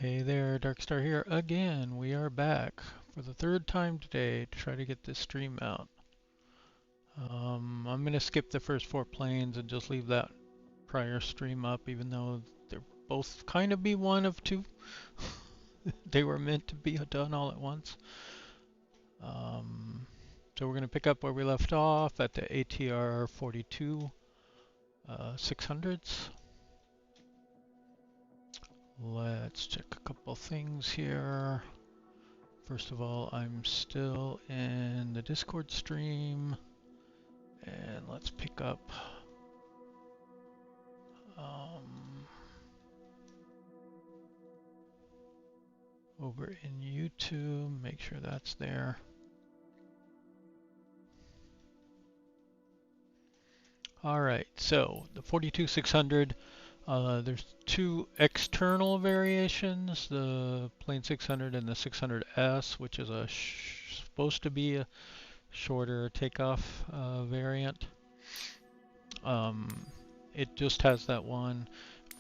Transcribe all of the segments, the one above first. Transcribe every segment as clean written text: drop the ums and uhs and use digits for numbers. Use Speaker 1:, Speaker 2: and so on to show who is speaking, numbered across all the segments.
Speaker 1: Hey there, Darkstar here again. We are back for the third time today to try to get this stream out. I'm going to skip the first four planes and just leave that prior stream up, even though they're both kind of be one of two. They were meant to be done all at once. So we're going to pick up where we left off at the ATR 42 600s. Let's check a couple things here. First of all, I'm still in the Discord stream, and let's pick up over in YouTube, make sure that's there. All right, so the 42-600, there's two external variations, the Plane 600 and the 600S, which is supposed to be a shorter takeoff variant. It just has that one.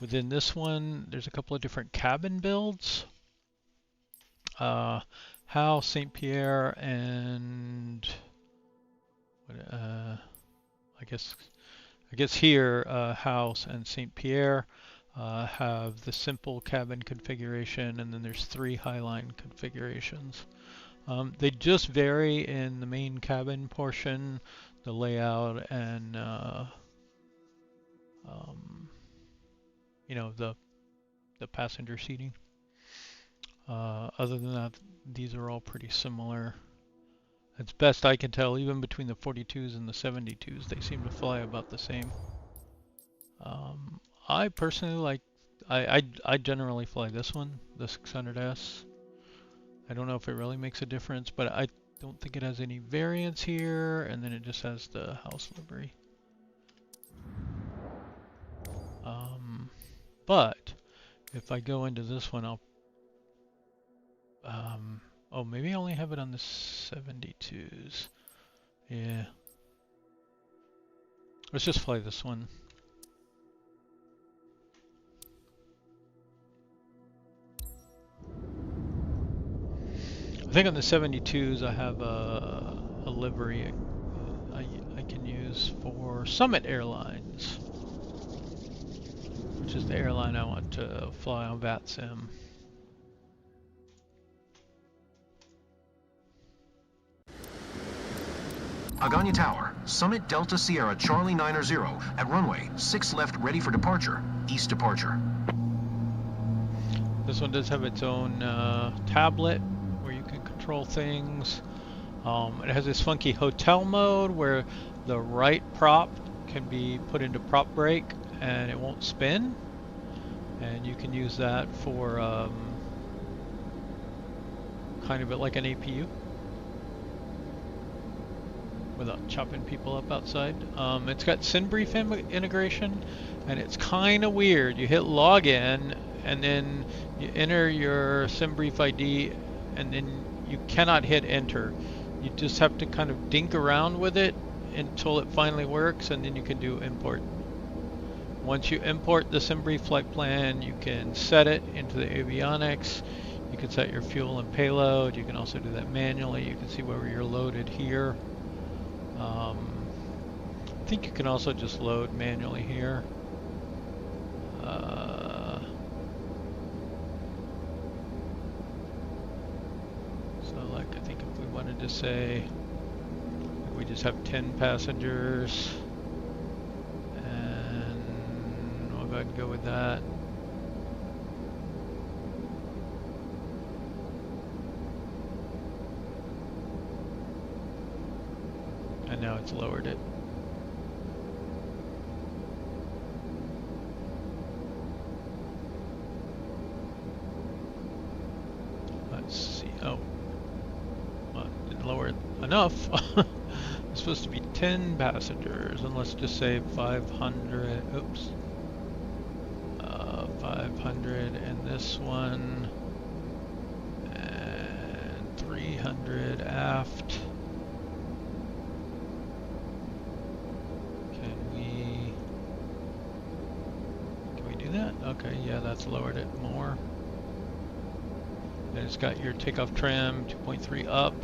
Speaker 1: Within this one, there's a couple of different cabin builds. Hal, St. Pierre, and I guess here House and St. Pierre have the simple cabin configuration, and then there's three Highline configurations. They just vary in the main cabin portion, the layout, and you know, the passenger seating. Other than that, these are all pretty similar. As best I can tell, even between the 42s and the 72s, they seem to fly about the same. I personally like, I generally fly this one, the 600S. I don't know if it really makes a difference, but I don't think it has any variants here, and then it just has the house livery. But if I go into this one, I'll oh, maybe I only have it on the 72s. Yeah. Let's just fly this one. I think on the 72s I have a livery I can use for Summit Airlines, which is the airline I want to fly on VATSIM.
Speaker 2: Agana Tower, Summit Delta Sierra Charlie 90 at runway 6 left ready for departure, east departure.
Speaker 1: This one does have its own tablet where you can control things. It has this funky hotel mode where the right prop can be put into prop brake and it won't spin. And you can use that for kind of like an APU without chopping people up outside. It's got SynBrief integration, and it's kind of weird. You hit login, and then you enter your SynBrief ID, and then you cannot hit enter. You just have to kind of dink around with it until it finally works, and then you can do import. Once you import the SynBrief flight plan, you can set it into the avionics. You can set your fuel and payload. You can also do that manually. You can see where you're loaded here. I think you can also just load manually here. So like, I think if we wanted to say, we just have 10 passengers, and we'll go ahead and go with that. And now it's lowered it. Let's see. Oh, well, it didn't lower it enough. It's supposed to be 10 passengers, and let's just say 500. Oops. 500 in this one, and 300 aft. Can we do that? Okay, yeah, that's lowered it more. And it's got your takeoff trim 2.3 up.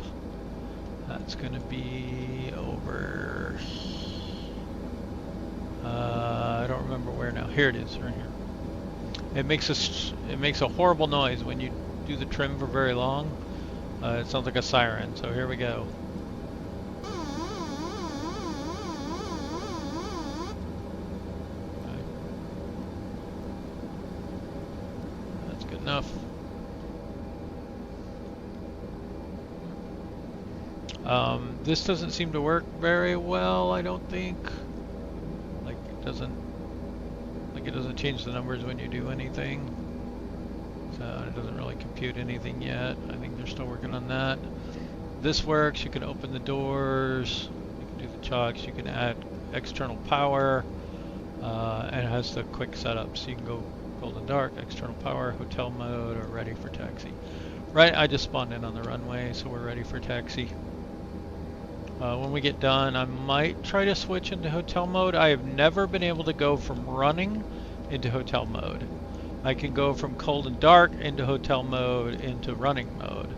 Speaker 1: That's going to be over. I don't remember where now. Here it is, right here. It makes a horrible noise when you do the trim for very long. It sounds like a siren. So here we go. Okay. That's good enough. This doesn't seem to work very well, I don't think. Like it doesn't change the numbers when you do anything. So it doesn't really compute anything yet. I think they're still working on that. This works. You can open the doors. You can do the chocks. You can add external power. And it has the quick setup. So you can go cold and dark, external power, hotel mode, or ready for taxi. Right, I just spawned in on the runway, so we're ready for taxi. When we get done, I might try to switch into hotel mode. I have never been able to go from running into hotel mode. I can go from cold and dark into hotel mode into running mode.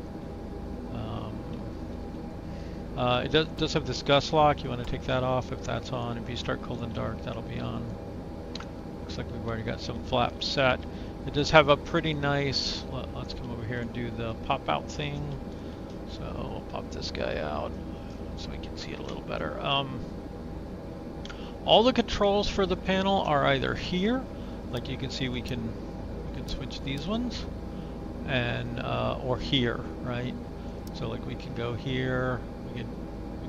Speaker 1: It does have this gust lock. You want to take that off if that's on. If you start cold and dark, that'll be on. Looks like we've already got some flaps set. It does have a pretty nice, let's come over here and do the pop out thing. So we'll pop this guy out so we can see it a little better. All the controls for the panel are either here, like you can see we can switch these ones, and or here, right? So like we can go here, we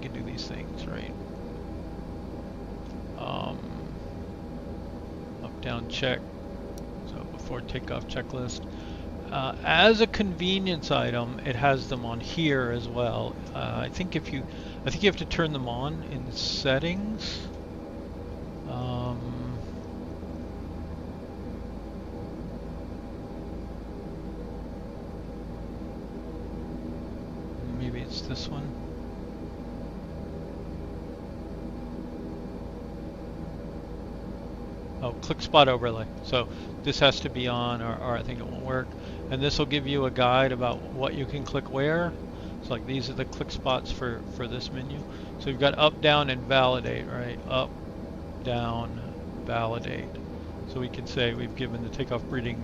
Speaker 1: can do these things, right? Up down check, so before takeoff checklist. As a convenience item, it has them on here as well. I think you have to turn them on in settings. Maybe it's this one. Oh, click spot overlay. So this has to be on, or I think it won't work. And this will give you a guide about what you can click where. So like these are the click spots for this menu. So you've got up, down, and validate, right? Up, down, validate. So we can say we've given the takeoff breathing,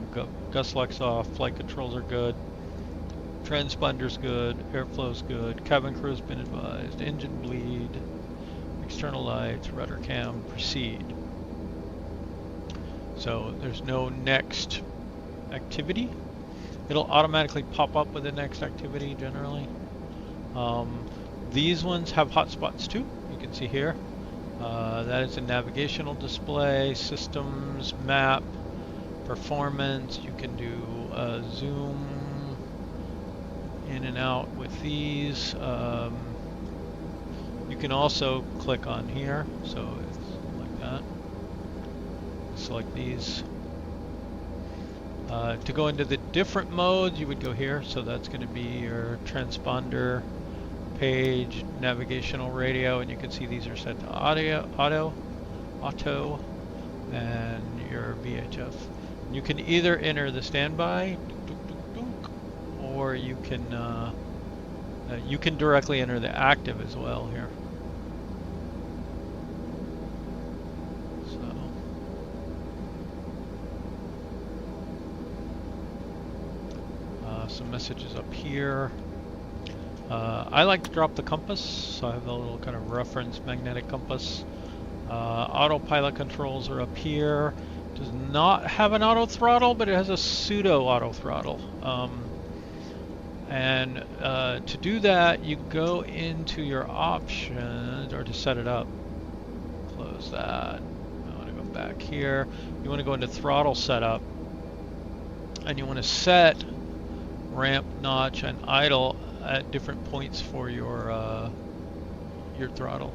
Speaker 1: gust locks off, flight controls are good, transponder's good, airflow's good, cabin crew's been advised, engine bleed, external lights, rudder cam, proceed. So there's no next activity. It'll automatically pop up with the next activity generally. These ones have hotspots too. You can see here. That is a navigational display, systems, map, performance. You can do zoom in and out with these. You can also click on here, so it's like that. Select these. To go into the different modes, you would go here. So that's going to be your transponder, page, navigational radio, and you can see these are set to auto, and your VHF. You can either enter the standby, or you can directly enter the active as well here. Some messages up here. I like to drop the compass, so I have a little kind of reference magnetic compass. Autopilot controls are up here. Does not have an auto throttle, but it has a pseudo auto throttle. And to do that, you go into your options, or to set it up. Close that. I want to go back here. You want to go into throttle setup, and you want to set ramp, notch, and idle at different points for your throttle.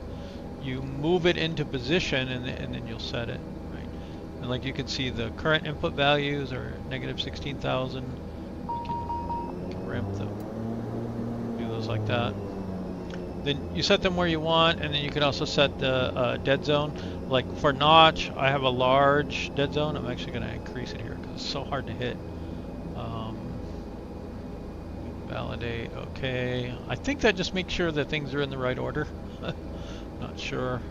Speaker 1: You move it into position, and then you'll set it, right? And like you can see, the current input values are negative 16,000. You can ramp them, do those like that. Then you set them where you want, and then you can also set the dead zone. Like for notch, I have a large dead zone. I'm actually going to increase it here because it's so hard to hit. Validate, okay. I think that just makes sure that things are in the right order. Not sure.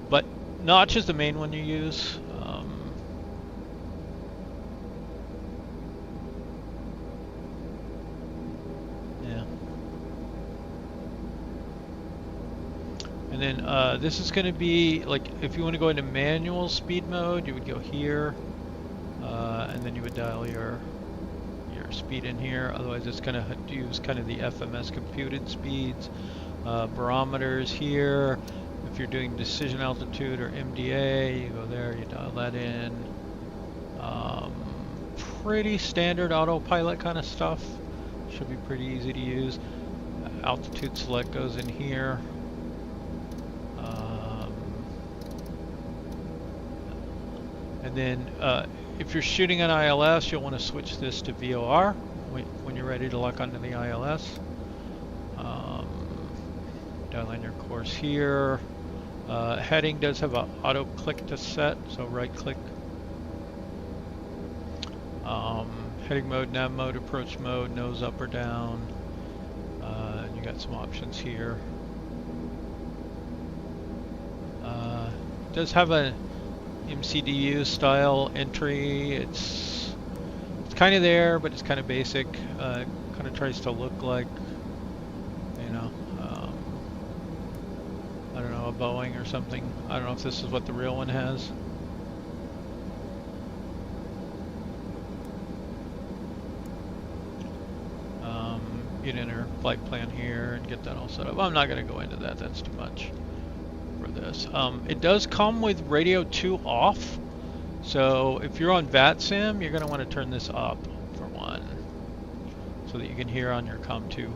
Speaker 1: But notch is the main one you use. Yeah. And then this is going to be, like, if you want to go into manual speed mode, you would go here, and then you would dial your speed in here. Otherwise it's going to use kind of the FMS computed speeds. Barometers here. If you're doing decision altitude or MDA, you go there, you dial that in. Pretty standard autopilot kind of stuff. Should be pretty easy to use. Altitude select goes in here. And then if you're shooting an ILS, you'll want to switch this to VOR when you're ready to lock onto the ILS. Dial in your course here. Heading does have an auto click to set, so right click. Heading mode, nav mode, approach mode, nose up or down. You got some options here. Does have a MCDU style entry. It's kind of there, but it's kind of basic. Kind of tries to look like, you know, I don't know, a Boeing or something. I don't know if this is what the real one has. You'd enter flight plan here and get that all set up. I'm not going to go into that. That's too much for this. It does come with radio 2 off. So if you're on VATSIM, you're going to want to turn this up for one, so that you can hear on your COM2.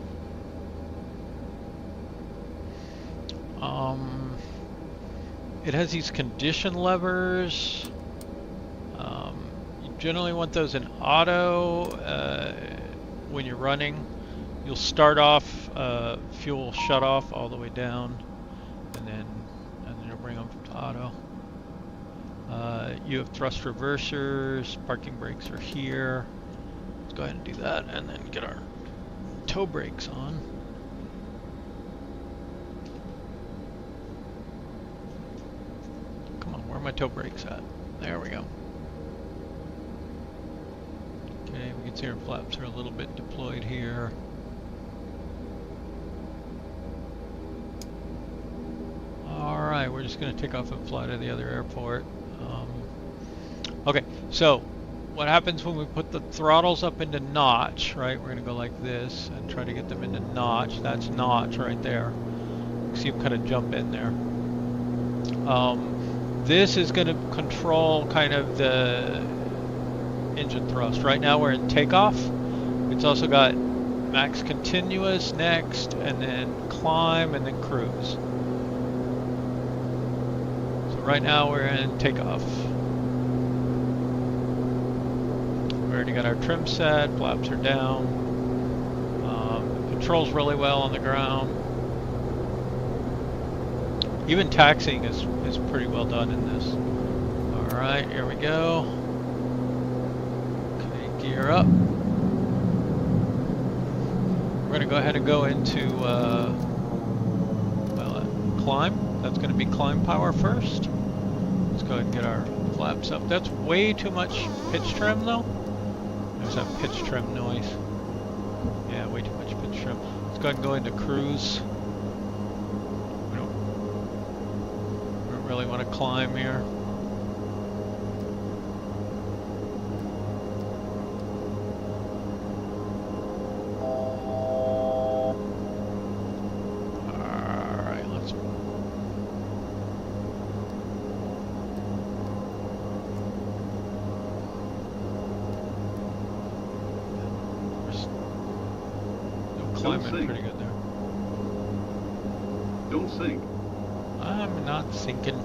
Speaker 1: It has these condition levers. You generally want those in auto when you're running. You'll start off fuel shut off all the way down, and then you'll bring them to auto. You have thrust reversers, parking brakes are here. Let's go ahead and do that, and then get our toe brakes on. Come on, where are my toe brakes at? There we go. Okay, we can see our flaps are a little bit deployed here. Alright, we're just going to take off and fly to the other airport. Okay, so what happens when we put the throttles up into notch, right? We're going to go like this and try to get them into notch. That's notch right there. You can see them kind of jump in there. This is going to control kind of the engine thrust. Right now we're in takeoff. It's also got max continuous next, and then climb, and then cruise. Right now we're in takeoff. We already got our trim set, flaps are down. Controls really well on the ground. Even taxiing is pretty well done in this. Alright, here we go. Okay, gear up. We're going to go ahead and go into climb. That's going to be climb power first. Let's go ahead and get our flaps up. That's way too much pitch trim though. There's that pitch trim noise. Yeah, way too much pitch trim. Let's go ahead and go into cruise. We don't really want to climb here. Climbing pretty good there.
Speaker 3: Don't sink.
Speaker 1: I'm not sinking.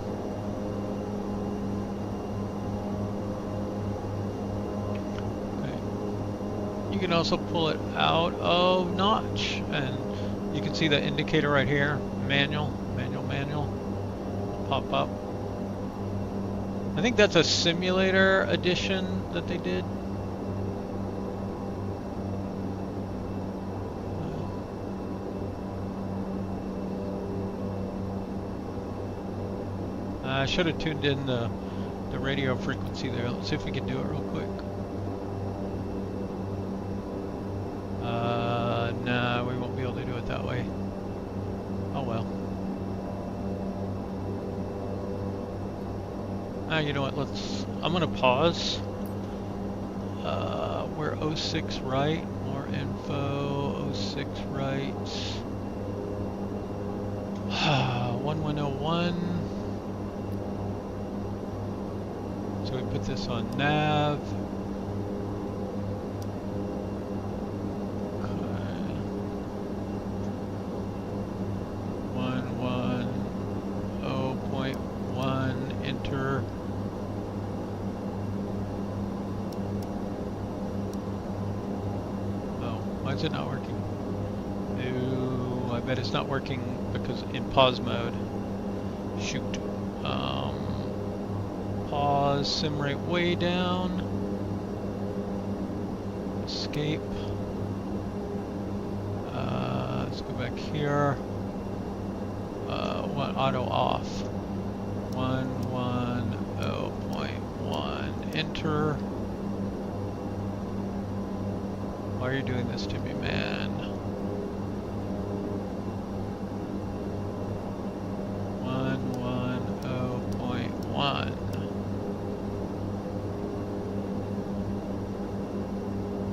Speaker 1: Okay. You can also pull it out of notch, and you can see the indicator right here. Manual. Pop up. I think that's a simulator edition that they did. I should have tuned in the radio frequency there. Let's see if we can do it real quick. Nah, we won't be able to do it that way. Oh well. You know what, I'm gonna pause. We're 06 right, more info, 06 right. 1101. So we put this on nav. Okay. 110.1, enter. Why is it not working? Ooh, I bet it's not working because in pause mode. Shoot. Pause, sim rate way down. Escape. Let's go back here. Auto off. 110.1, enter. Why are you doing this to me, man? 110.1.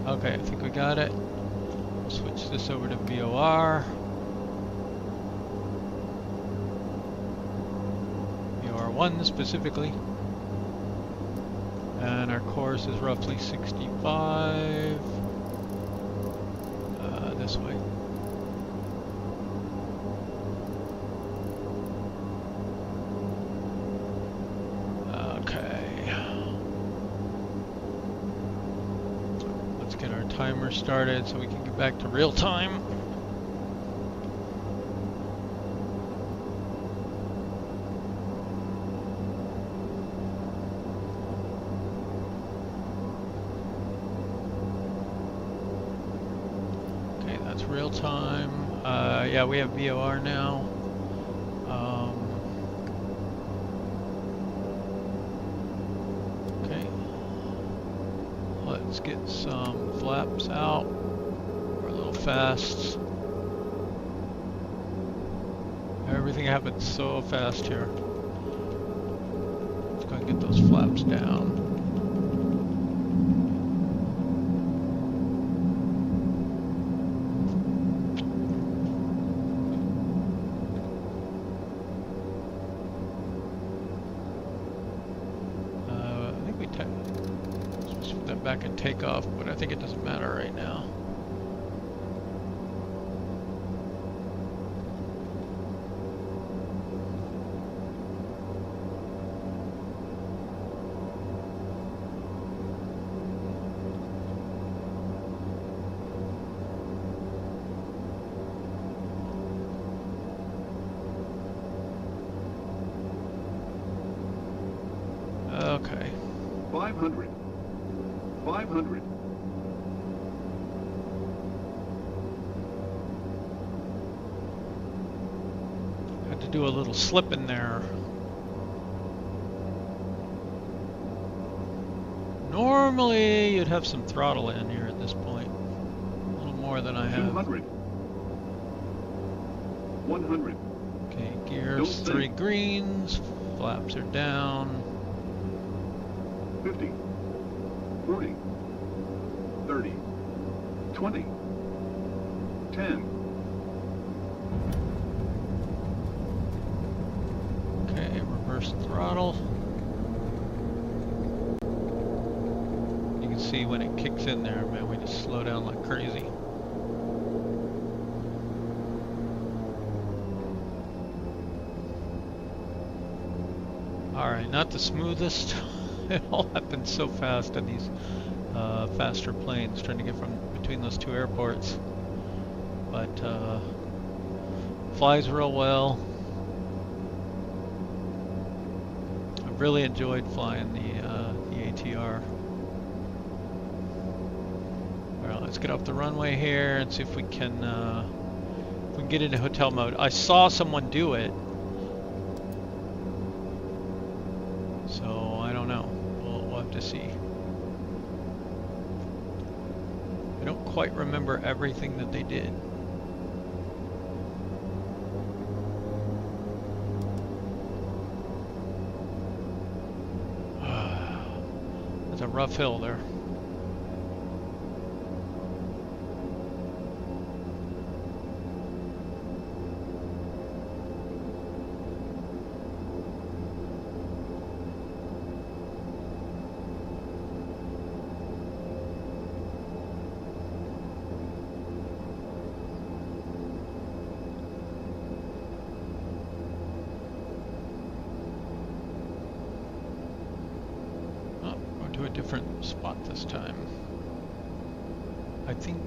Speaker 1: Okay, I think we got it. We'll switch this over to VOR. VOR1 specifically. And our course is roughly 65. This way. Okay. Let's get our timer started so we can get back to real time. Real time. Yeah, we have VOR now. Okay. Let's get some flaps out. We're a little fast. Everything happens so fast here. Let's go and get those flaps down. Back and take off, but I think it doesn't matter right now. Okay.
Speaker 3: 500. 500.
Speaker 1: Had to do a little slip in there. Normally you'd have some throttle in here at this point. A little more than I have.
Speaker 3: 200. 100.
Speaker 1: Okay, gears, 3 greens, flaps are down.
Speaker 3: 50. 40, 30, 20, 10.
Speaker 1: Okay, reverse throttle. You can see when it kicks in there, man, we just slow down like crazy. Alright, not the smoothest. It all happens so fast in these faster planes, trying to get from between those two airports. But flies real well. I really enjoyed flying the ATR. Alright, let's get off the runway here and see if we can get into hotel mode. I saw someone do it. So I don't know. We'll have to see. I don't quite remember everything that they did. That's a rough hill there. To a different spot this time. I think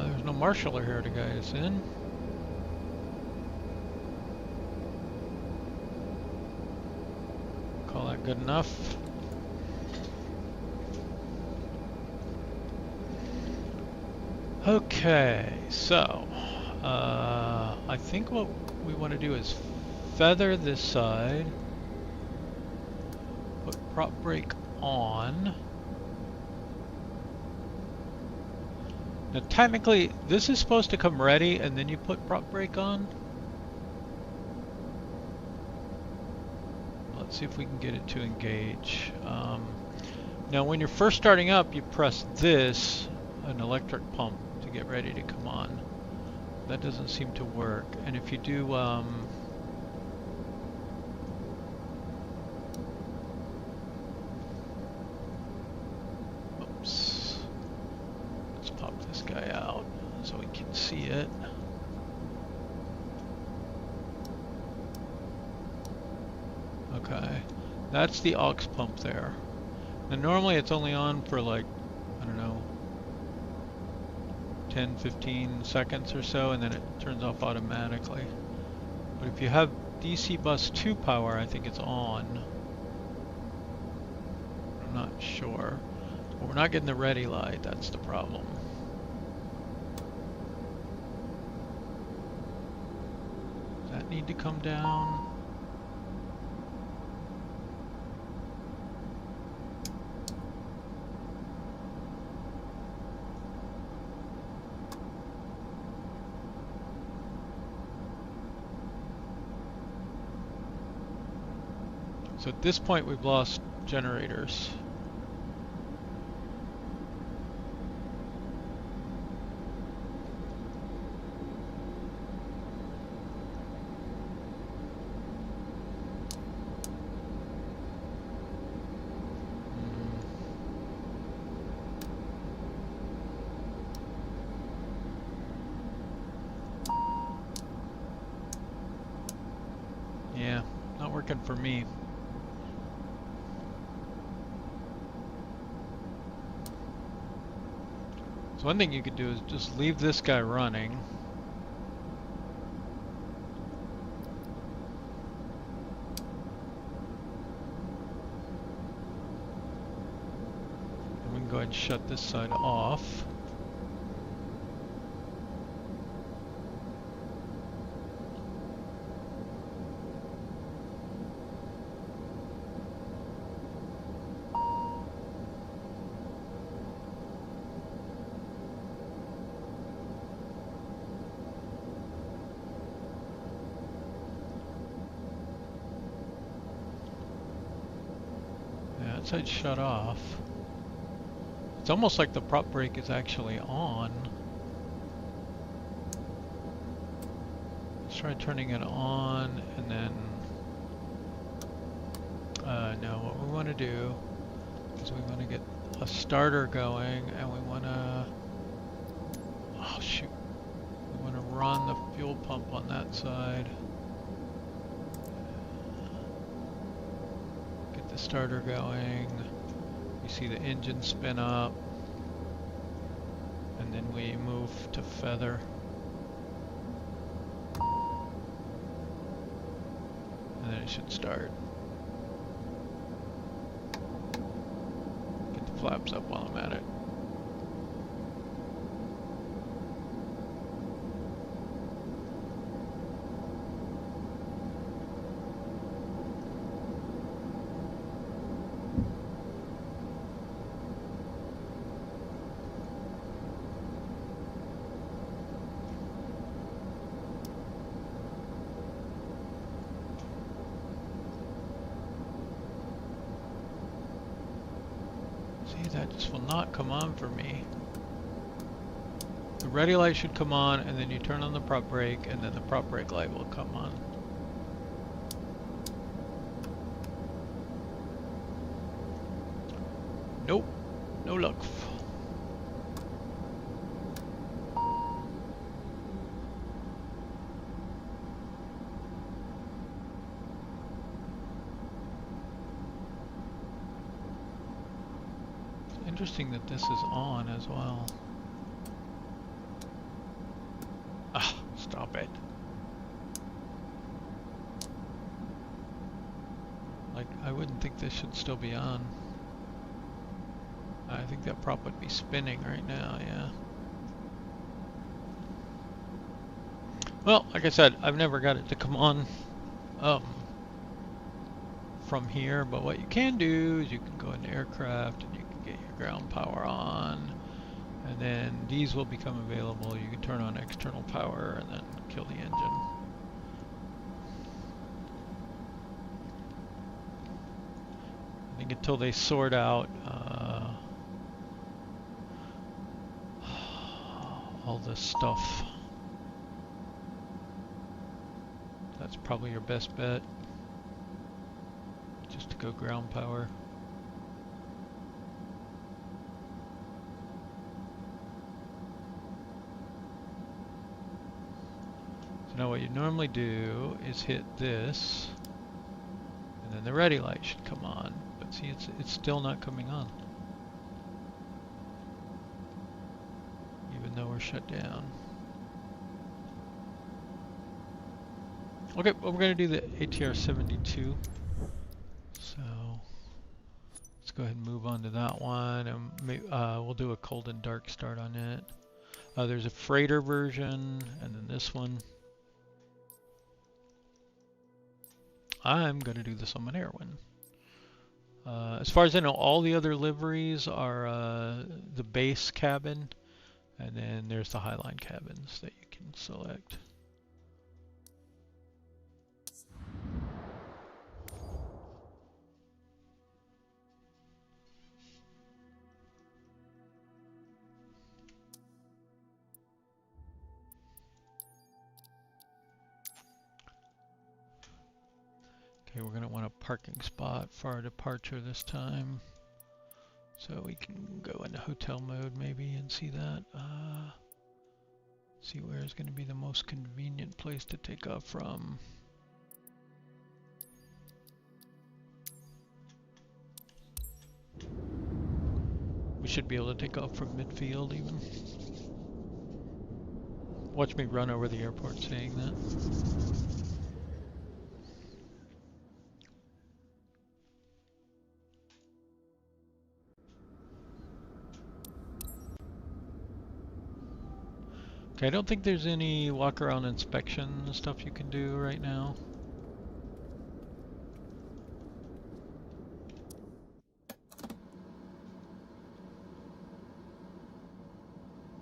Speaker 1: there's no marshaller here to guide us in. Call that good enough. Okay, so I think what we want to do is feather this side, put prop brake on. Now technically this is supposed to come ready and then you put prop brake on. Let's see if we can get it to engage. Now when you're first starting up, you press this, an electric pump, to get ready to come on. That doesn't seem to work. And if you do, oops, let's pop this guy out so we can see it. Okay, that's the aux pump there. And normally it's only on for like, I don't know, 10, 15 seconds or so, and then it turns off automatically. But if you have DC bus 2 power, I think it's on. I'm not sure. But we're not getting the ready light, that's the problem. Does that need to come down? So at this point we've lost generators. Yeah, not working for me. So one thing you could do is just leave this guy running. And we can go ahead and shut this side off. That side's shut off. It's almost like the prop brake is actually on. Let's try turning it on and then... no, what we want to do is we want to get a starter going and we want to... Oh shoot. We want to run the fuel pump on that side. The starter going, you see the engine spin up, and then we move to feather. it should start. Get the flaps up while I'm at it. That just will not come on for me. The ready light should come on, and then you turn on the prop brake, and then the prop brake light will come on. Nope, no luck. Interesting that this is on as well. Ah, stop it. Like, I wouldn't think this should still be on. I think that prop would be spinning right now, yeah. Well, like I said, I've never got it to come on from here, but what you can do is you can go into aircraft and you can get your ground power on, and then these will become available. You can turn on external power and then kill the engine. I think until they sort out all this stuff, that's probably your best bet, just to go ground power. So now what you normally do is hit this, and then the ready light should come on. But see, it's still not coming on, even though we're shut down. Okay, well, we're going to do the ATR-72. So let's go ahead and move on to that one, and we'll do a cold and dark start on it. There's a freighter version, and then this one. I'm going to do this on an Airwin. As far as I know, all the other liveries are the base cabin, and then there's the Highline cabins that you can select. Okay, we're going to want a parking spot for our departure this time. So we can go into hotel mode maybe and see that. See where is going to be the most convenient place to take off from. We should be able to take off from midfield even. Watch me run over the airport saying that. Okay, I don't think there's any walk around inspection stuff you can do right now.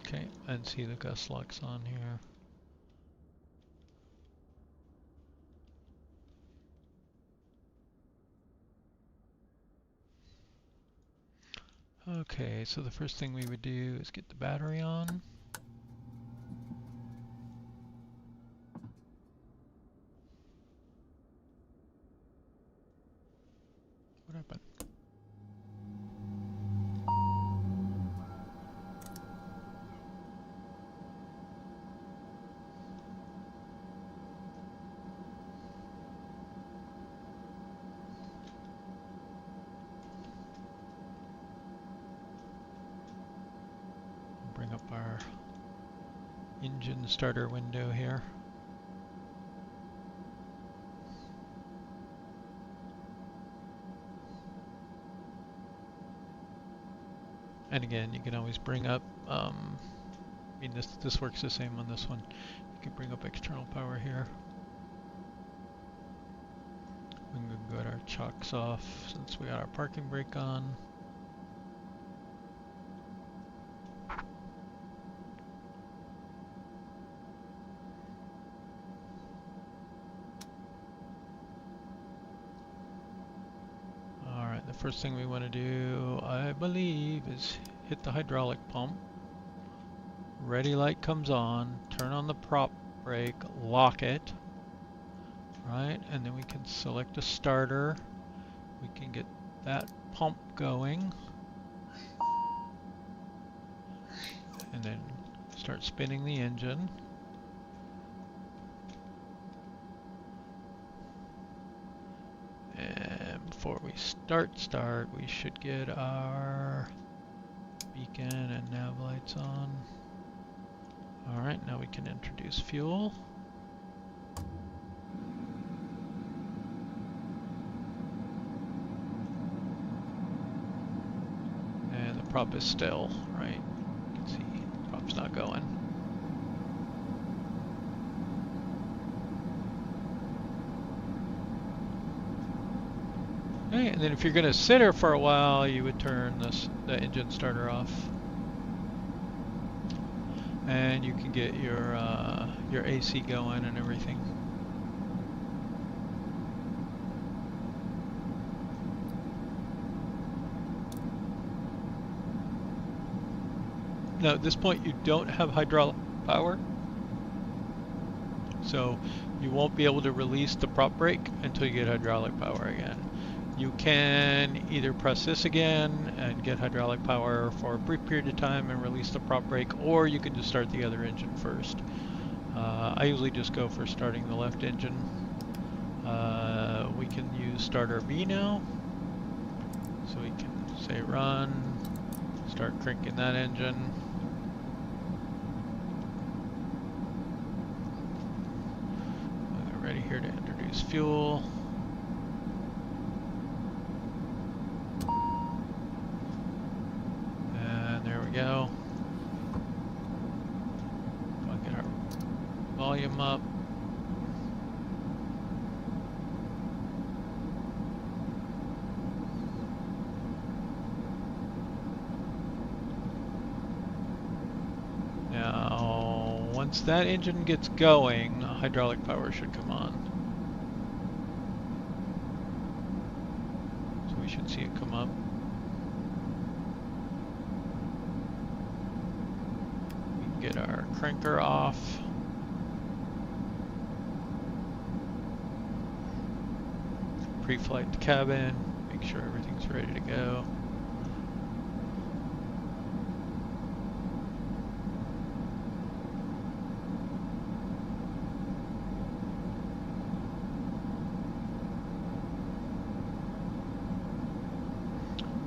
Speaker 1: Okay, and see the gust locks on here. Okay, so the first thing we would do is get the battery on. What happened? Bring up our engine starter window here. And again, you can always bring up, I mean this works the same on this one. You can bring up external power here. We can get our chocks off since we got our parking brake on. Alright, the first thing we want to do, I believe, is hit the hydraulic pump. Ready light comes on, turn on the prop brake, lock it. Right, and then we can select a starter. We can get that pump going. And then start spinning the engine. And before we start, we should get our beacon and nav lights on. Alright, now we can introduce fuel. And the prop is still, right? You can see the prop's not going. Okay, and then if you're going to sit here for a while, you would turn the engine starter off. And you can get your AC going and everything. Now at this point you don't have hydraulic power, so you won't be able to release the prop brake until you get hydraulic power again. You can either press this again and get hydraulic power for a brief period of time and release the prop brake, or you can just start the other engine first. I usually just go for starting the left engine. We can use starter B now. So we can say run, start cranking that engine. We're ready here to introduce fuel. Go. I'll get our volume up. Now, once that engine gets going, hydraulic power should come on. So we should see it come up. Get our cranker off. Pre-flight to cabin, make sure everything's ready to go.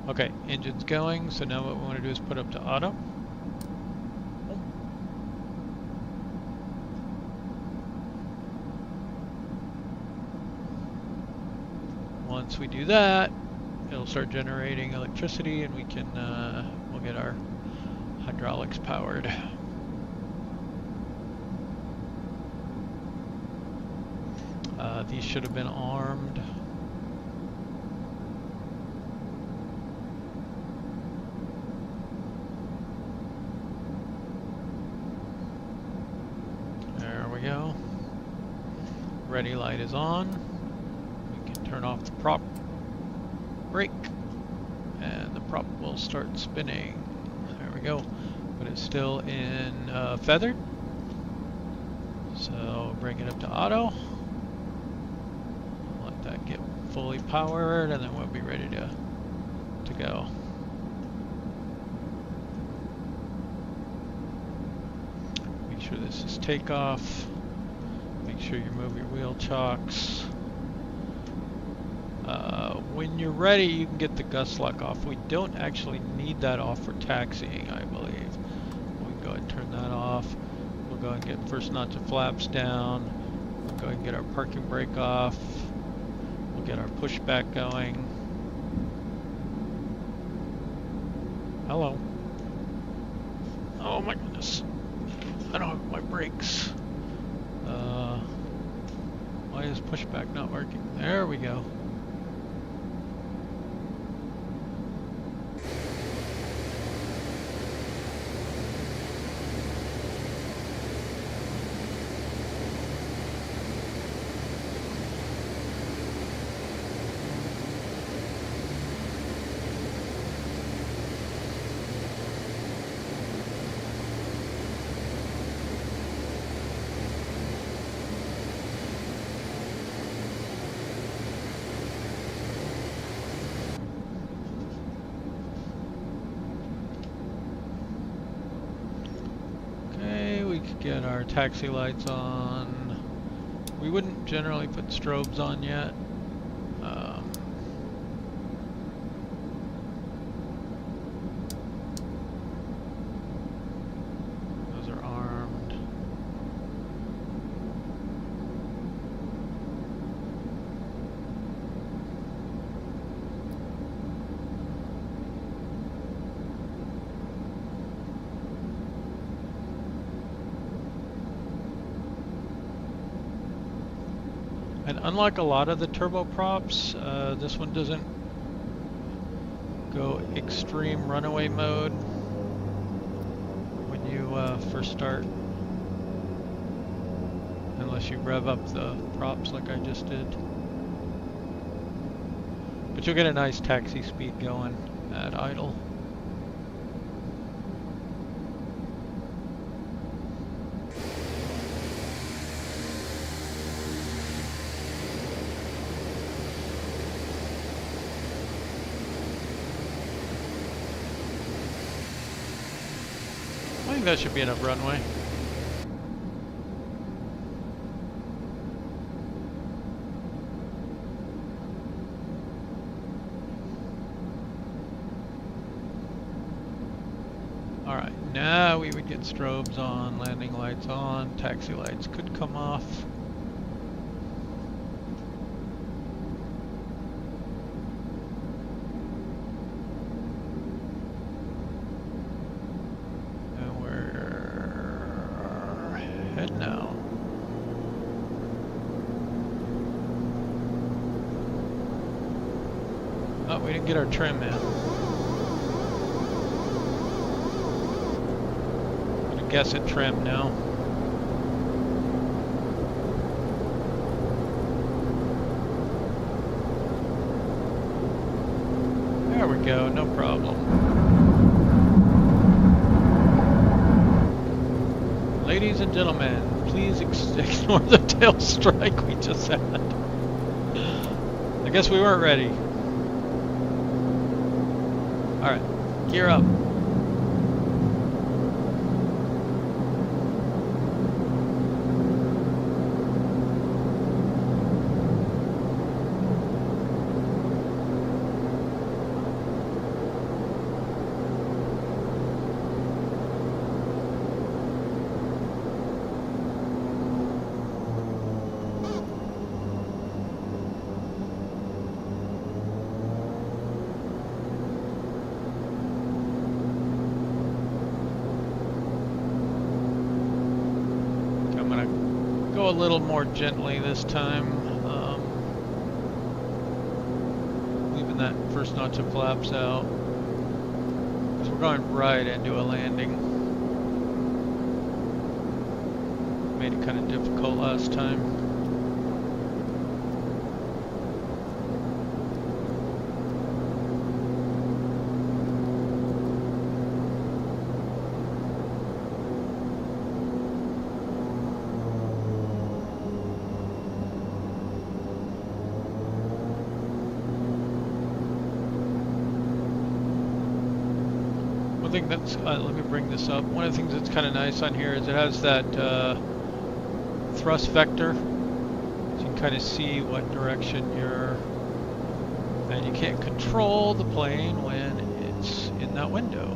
Speaker 1: Okay, engine's going, so now what we want to do is put up to auto. Once we do that, it'll start generating electricity, and we can we'll get our hydraulics powered. These should have been armed. There we go. Ready light is on. Turn off the prop brake and the prop will start spinning. There we go. But it's still in feathered. So bring it up to auto. Let that get fully powered and then we'll be ready to go. Make sure this is takeoff. Make sure you move your wheel chocks. When you're ready, you can get the gust lock off. We don't actually need that off for taxiing, I believe. We can go ahead and turn that off. We'll go ahead and get first notch of flaps down. We'll go ahead and get our parking brake off. We'll get our pushback going. Hello. Oh my goodness. I don't have my brakes. Why is pushback not working? There we go. Get our taxi lights on. We wouldn't generally put strobes on yet. Those are armed. And unlike a lot of the turboprops, this one doesn't go extreme runaway mode when you first start, unless you rev up the props like I just did. But you'll get a nice taxi speed going at idle. I think that should be enough runway. Alright, now we would get strobes on, landing lights on, taxi lights could come off. Oh, we didn't get our trim in. I'm gonna guess it trimmed now. There we go, no problem. Ladies and gentlemen, please ignore the tail strike we just had. I guess we weren't ready. Alright, gear up. A little more gently this time, leaving that first notch of flaps out, because we're going right into a landing. Made it kind of difficult last time. Thing that's let me bring this up. One of the things that's kind of nice on here is it has that thrust vector, so you can kind of see what direction you're, and you can't control the plane when it's in that window.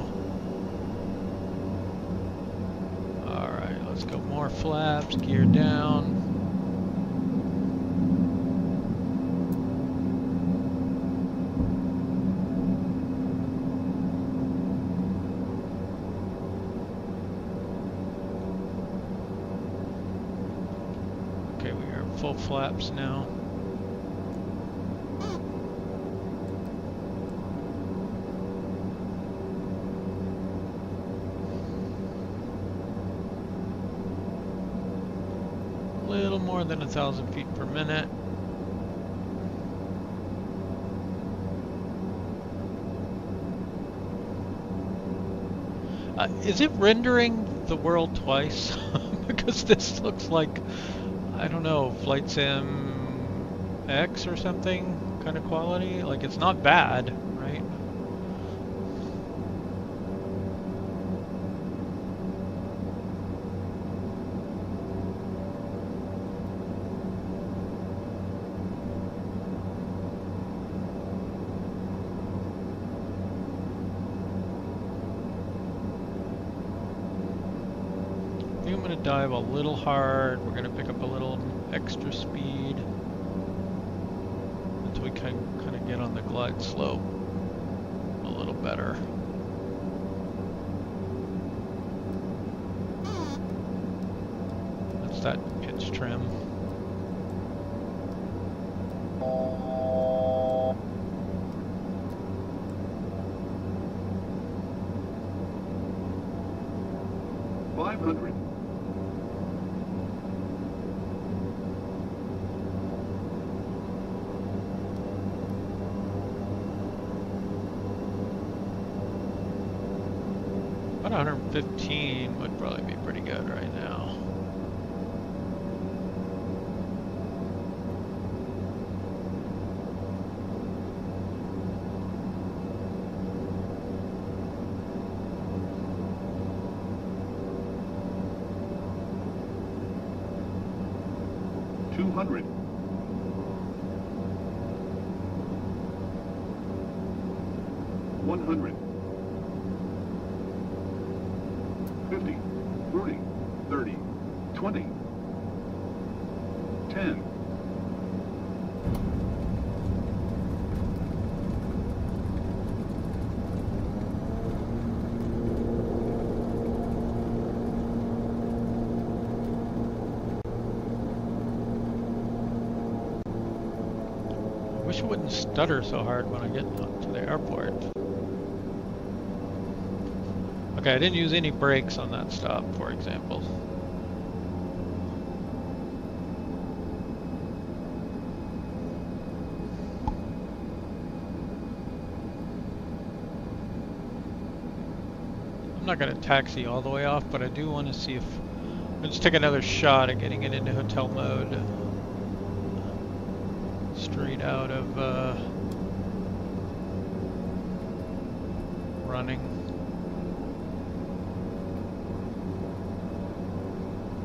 Speaker 1: Alright, let's go more flaps, gear down. full flaps now. A little more than 1,000 feet per minute. Is it rendering the world twice? Because this looks like, I don't know, Flight Sim X or something kind of quality. Like, it's not bad, right? I think I'm going to dive a little hard. We're going to pick up a little extra speed until we can kind of get on the glide slope a little better. That's that pitch trim. About 115 would probably be pretty good right now. I wish it wouldn't stutter so hard when I get to the airport. Okay, I didn't use any brakes on that stop, for example. I'm not going to taxi all the way off, but I do want to see if... Let's take another shot at getting it into hotel mode. Straight out of running.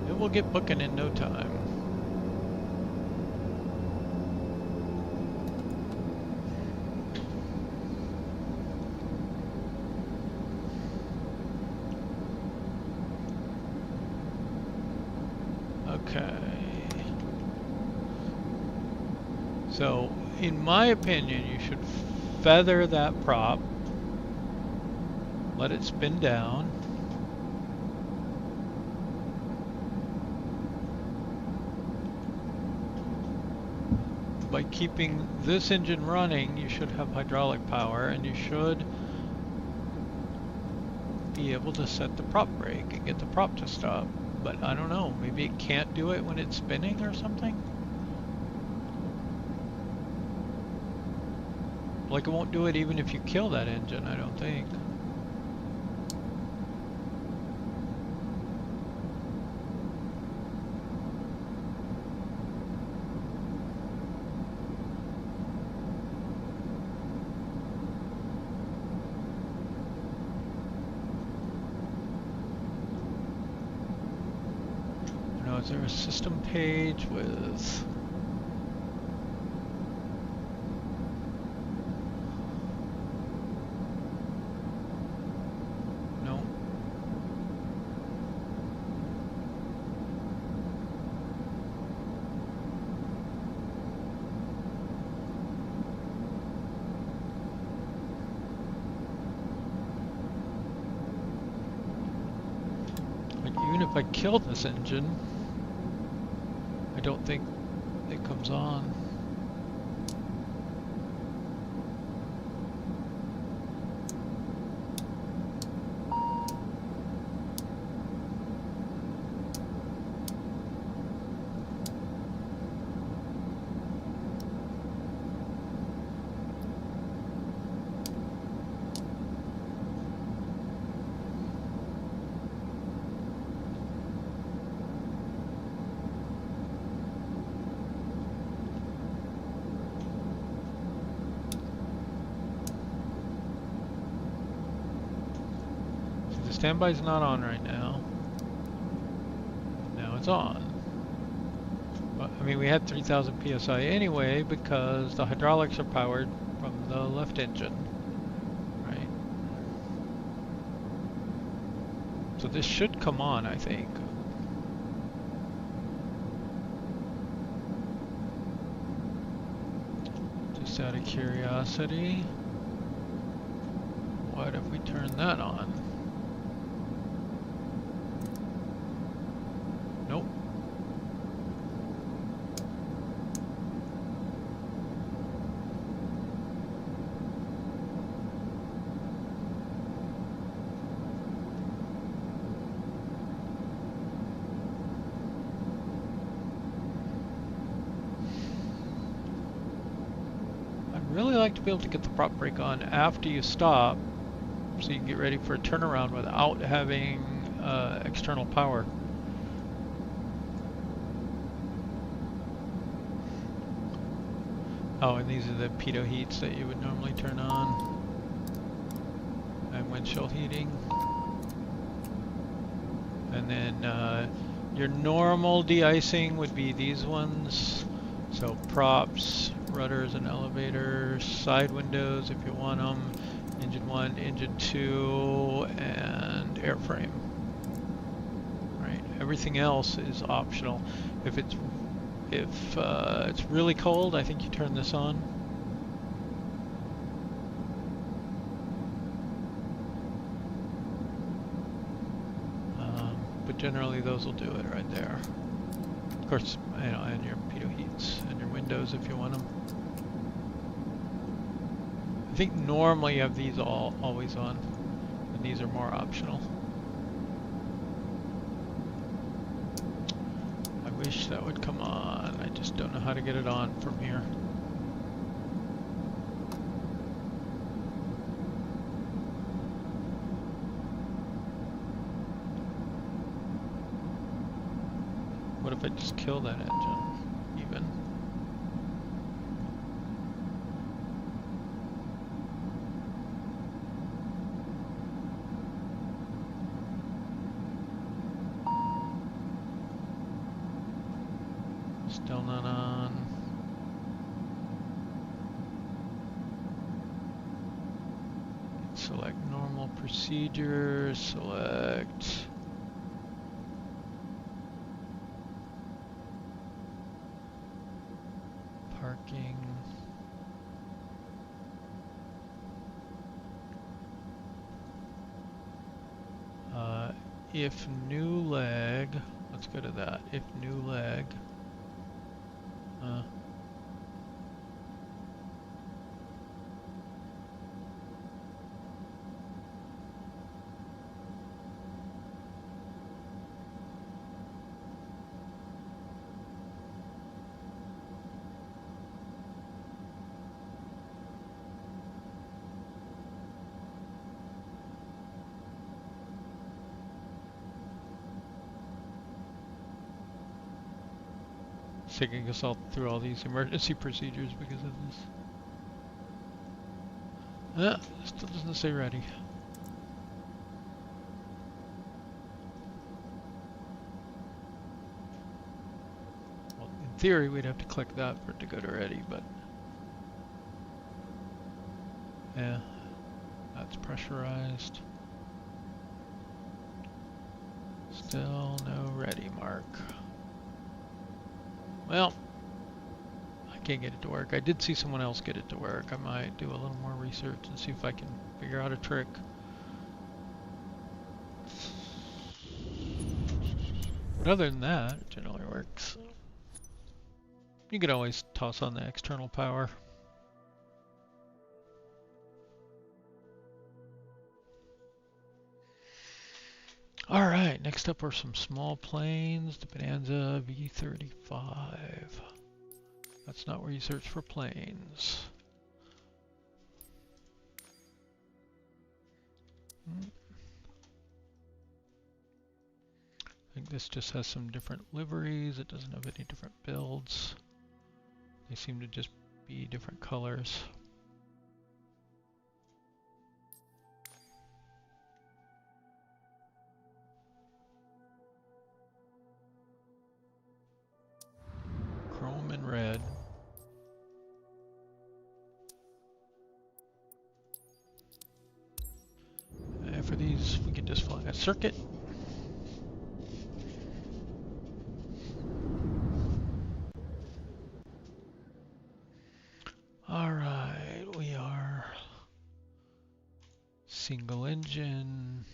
Speaker 1: It will get booking in no time. Okay. So, in my opinion, you should feather that prop, let it spin down, by keeping this engine running, you should have hydraulic power, and you should be able to set the prop brake and get the prop to stop. But I don't know, maybe it can't do it when it's spinning or something? Like, it won't do it even if you kill that engine, I don't think. Now, is there a system page with... Even if I kill this engine, I don't think it comes on. Standby's not on right now. Now it's on. But, I mean, we had 3,000 psi anyway because the hydraulics are powered from the left engine, right? So this should come on, I think. Just out of curiosity, what if we turn that on? Nope. I'd really like to be able to get the prop brake on after you stop so you can get ready for a turnaround without having external power. Oh, and these are the pitot heats that you would normally turn on. And windshield heating. And then your normal de-icing would be these ones. So props, rudders and elevators, side windows if you want them, engine 1, engine 2, and airframe. Right. Everything else is optional. If it's really cold, I think you turn this on. But generally those will do it right there. Of course, you know, and your pitot heats and your windows if you want them. I think normally you have these all always on, and these are more optional. I wish that would come on. I just don't know how to get it on from here. What if I just kill that engine, even? Still not on. Select normal procedures, select parking. If new leg, let's go to that. If new leg. Taking us all through all these emergency procedures because of this. Still doesn't say ready. Well, in theory, we'd have to click that for it to go to ready, but yeah, that's pressurized. Still no ready mark. Well, I can't get it to work. I did see someone else get it to work. I might do a little more research and see if I can figure out a trick. But other than that, it generally works. You could always toss on the external power. All right, next up are some small planes. The Bonanza V35. That's not where you search for planes. I think this just has some different liveries. It doesn't have any different builds. They seem to just be different colors. Chrome and red. And for these, we can just fly a circuit. Alright, we are single engine,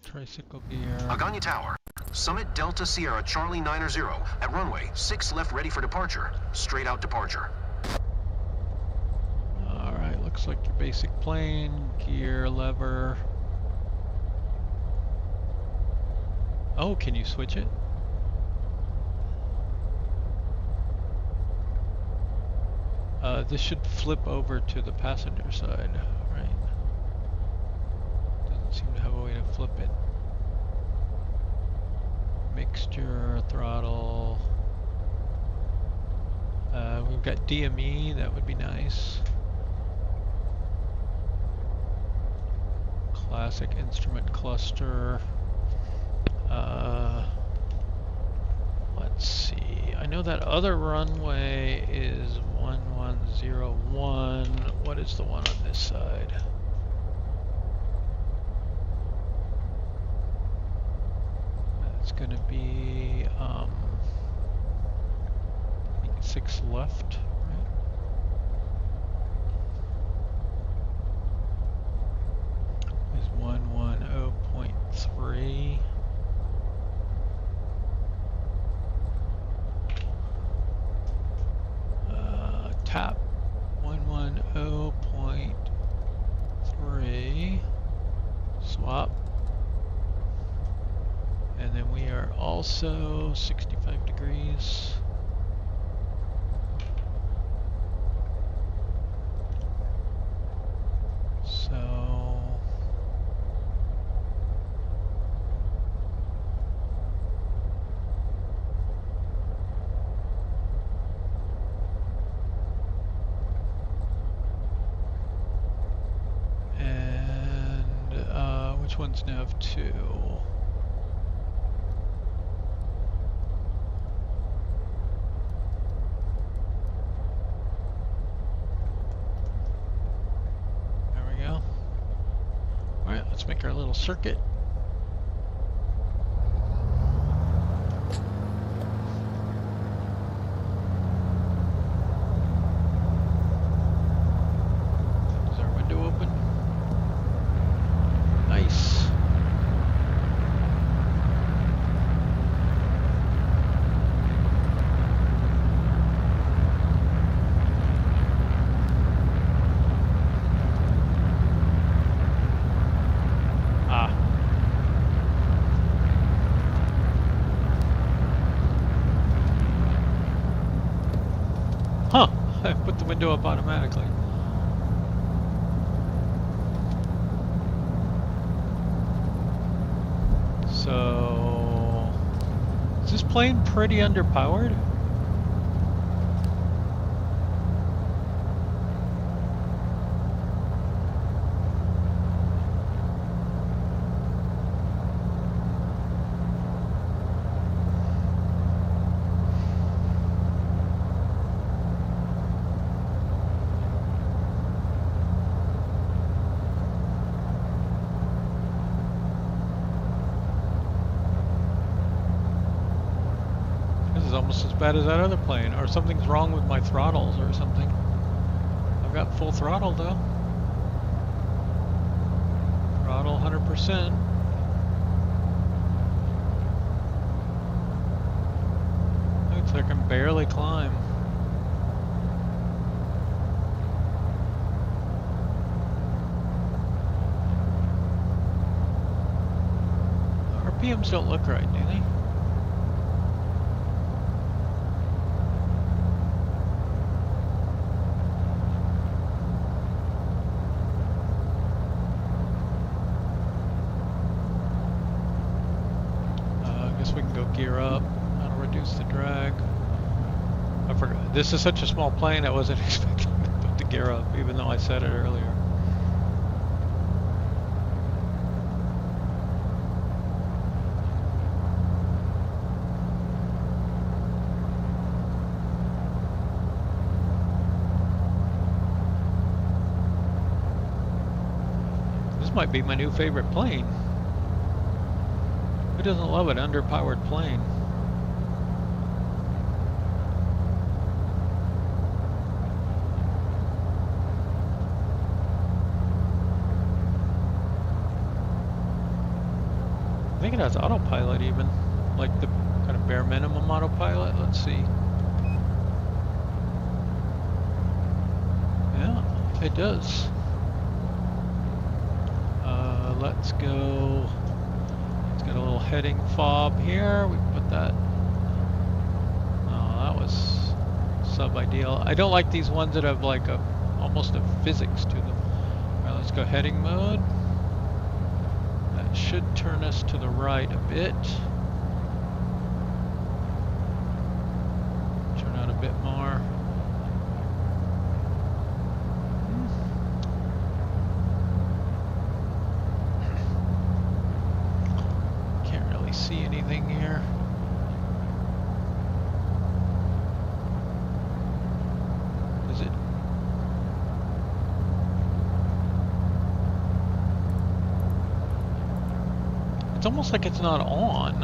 Speaker 1: tricycle gear.
Speaker 2: Agani Tower, Summit Delta Sierra Charlie 90 at runway 6 left ready for departure. Straight out departure.
Speaker 1: Alright, looks like your basic plane, gear, lever. Oh, can you switch it? This should flip over to the passenger side, right? Doesn't seem to have a way to flip it. Mixture, throttle. We've got DME, that would be nice. Classic instrument cluster. Let's see. I know that other runway is 1101. What is the one on this side? That's going to be I think 6 left, right? Is 110.3. Tap 110.3. Swap. And then we are also 65 degrees. So which one's nav 2? There we go. Alright, let's make our little circuit. Is our window open? Nice. Huh, I put the window up automatically. So, is this plane pretty underpowered? Almost as bad as that other plane, or something's wrong with my throttles or something. I've got full throttle though. Throttle 100%. So I can barely climb. RPMs don't look right, do they? We can go gear up. That'll reduce the drag. I forgot. This is such a small plane, I wasn't expecting to put the gear up, even though I said it earlier. This might be my new favorite plane. Who doesn't love an underpowered plane? I think it has autopilot even, like the kind of bare minimum autopilot. Let's see. Yeah, it does. Let's go. Got a little heading fob here. We put that. Oh, that was sub-ideal. I don't like these ones that have like a almost a physics to them. Alright, let's go heading mode. That should turn us to the right a bit. Turn out a bit more. See anything here? Is it? It's almost like it's not on,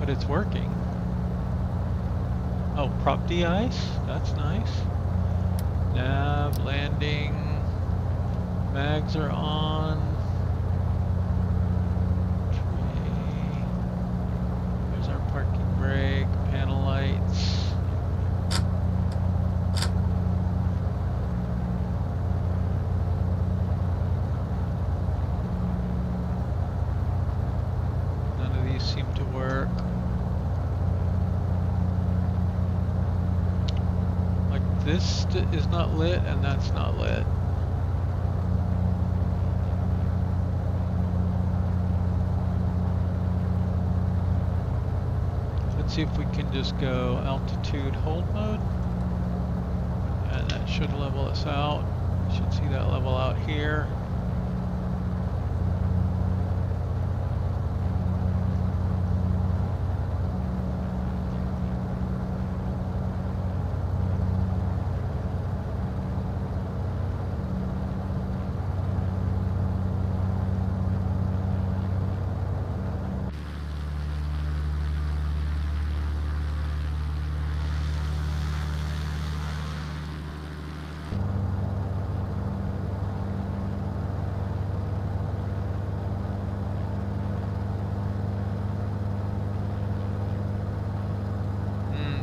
Speaker 1: but it's working. Oh, prop de-ice? That's nice. Nav, landing, mags are on. Brake, panel lights. None of these seem to work. Like this is not lit and that's not lit. See if we can just go altitude hold mode, and that should level us out. Should see that level out here.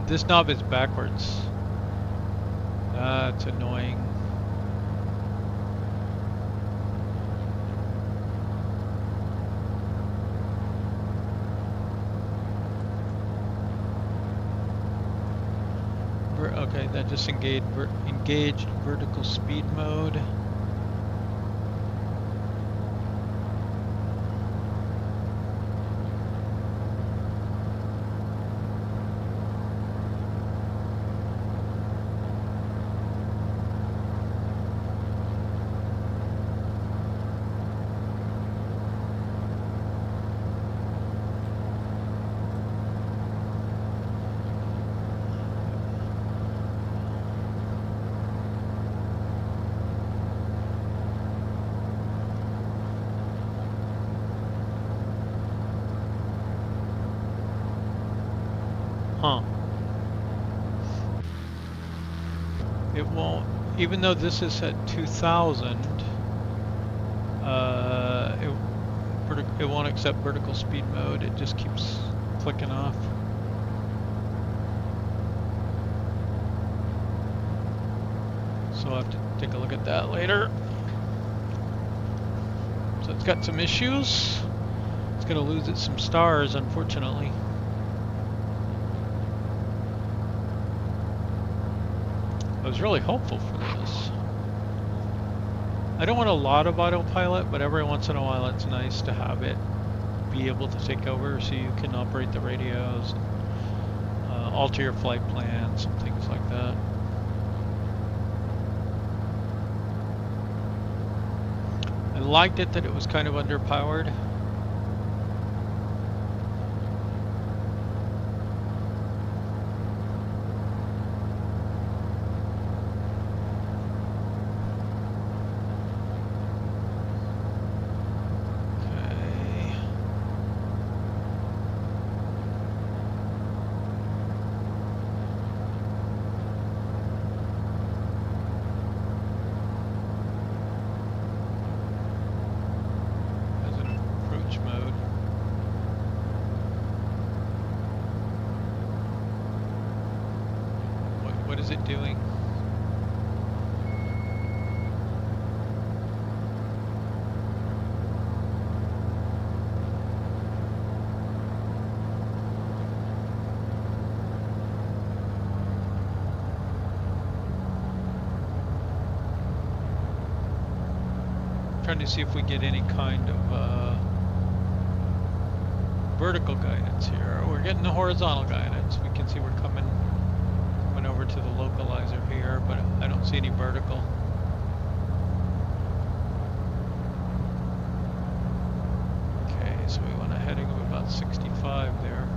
Speaker 1: This knob is backwards. That's annoying. Okay, that just engaged vertical speed mode. Huh. It won't, even though this is at 2000, it won't accept vertical speed mode. It just keeps clicking off. So I'll have to take a look at that later. So it's got some issues. It's going to lose it some stars, unfortunately. I was really hopeful for this. I don't want a lot of autopilot, but every once in a while it's nice to have it be able to take over so you can operate the radios, alter your flight plans, and things like that. I liked it that it was kind of underpowered. What is it doing? Trying to see if we get any kind of vertical guidance here. We're getting the horizontal guidance. We can see we're coming over to the localizer here, but I don't see any vertical. Okay, so we want a heading of about 65 there.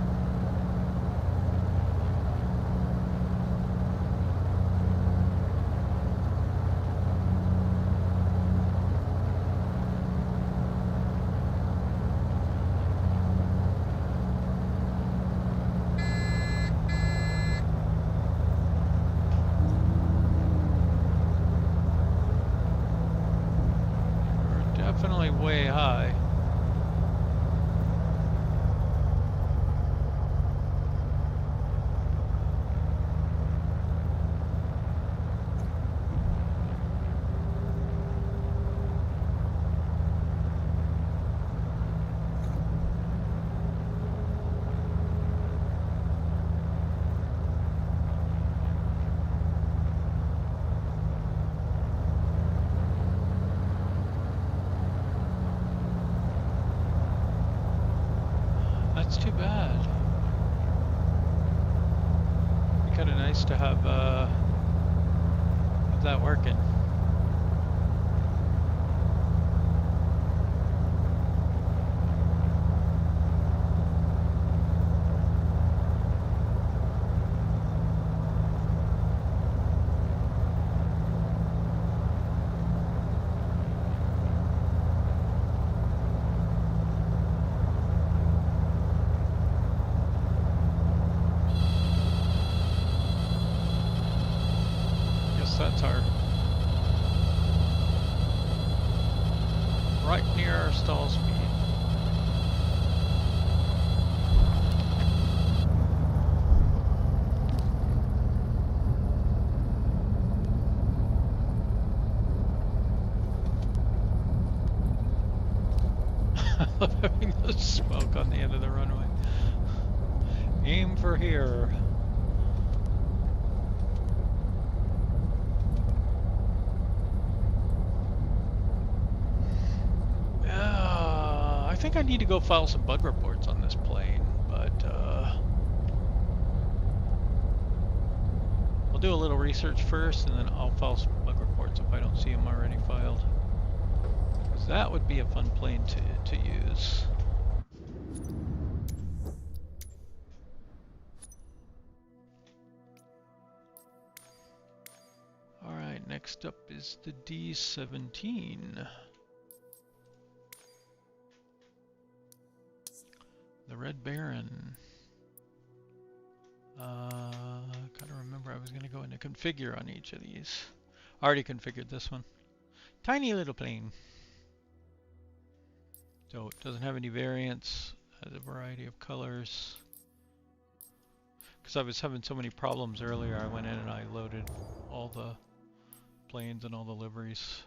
Speaker 1: Definitely way high. That's too bad. It'd be kind of nice to have that working. That's our right near our stall speed. I love having the smoke on the end of the runway. Aim for here. I think I need to go file some bug reports on this plane, but I'll do a little research first and then I'll file some bug reports if I don't see them already filed. Because that would be a fun plane to use. Alright, next up is the D-17. The Red Baron. Gotta remember I was gonna go into configure on each of these. Already configured this one. Tiny little plane. So it doesn't have any variants, has a variety of colors. Because I was having so many problems earlier, I went in and I loaded all the planes and all the liveries.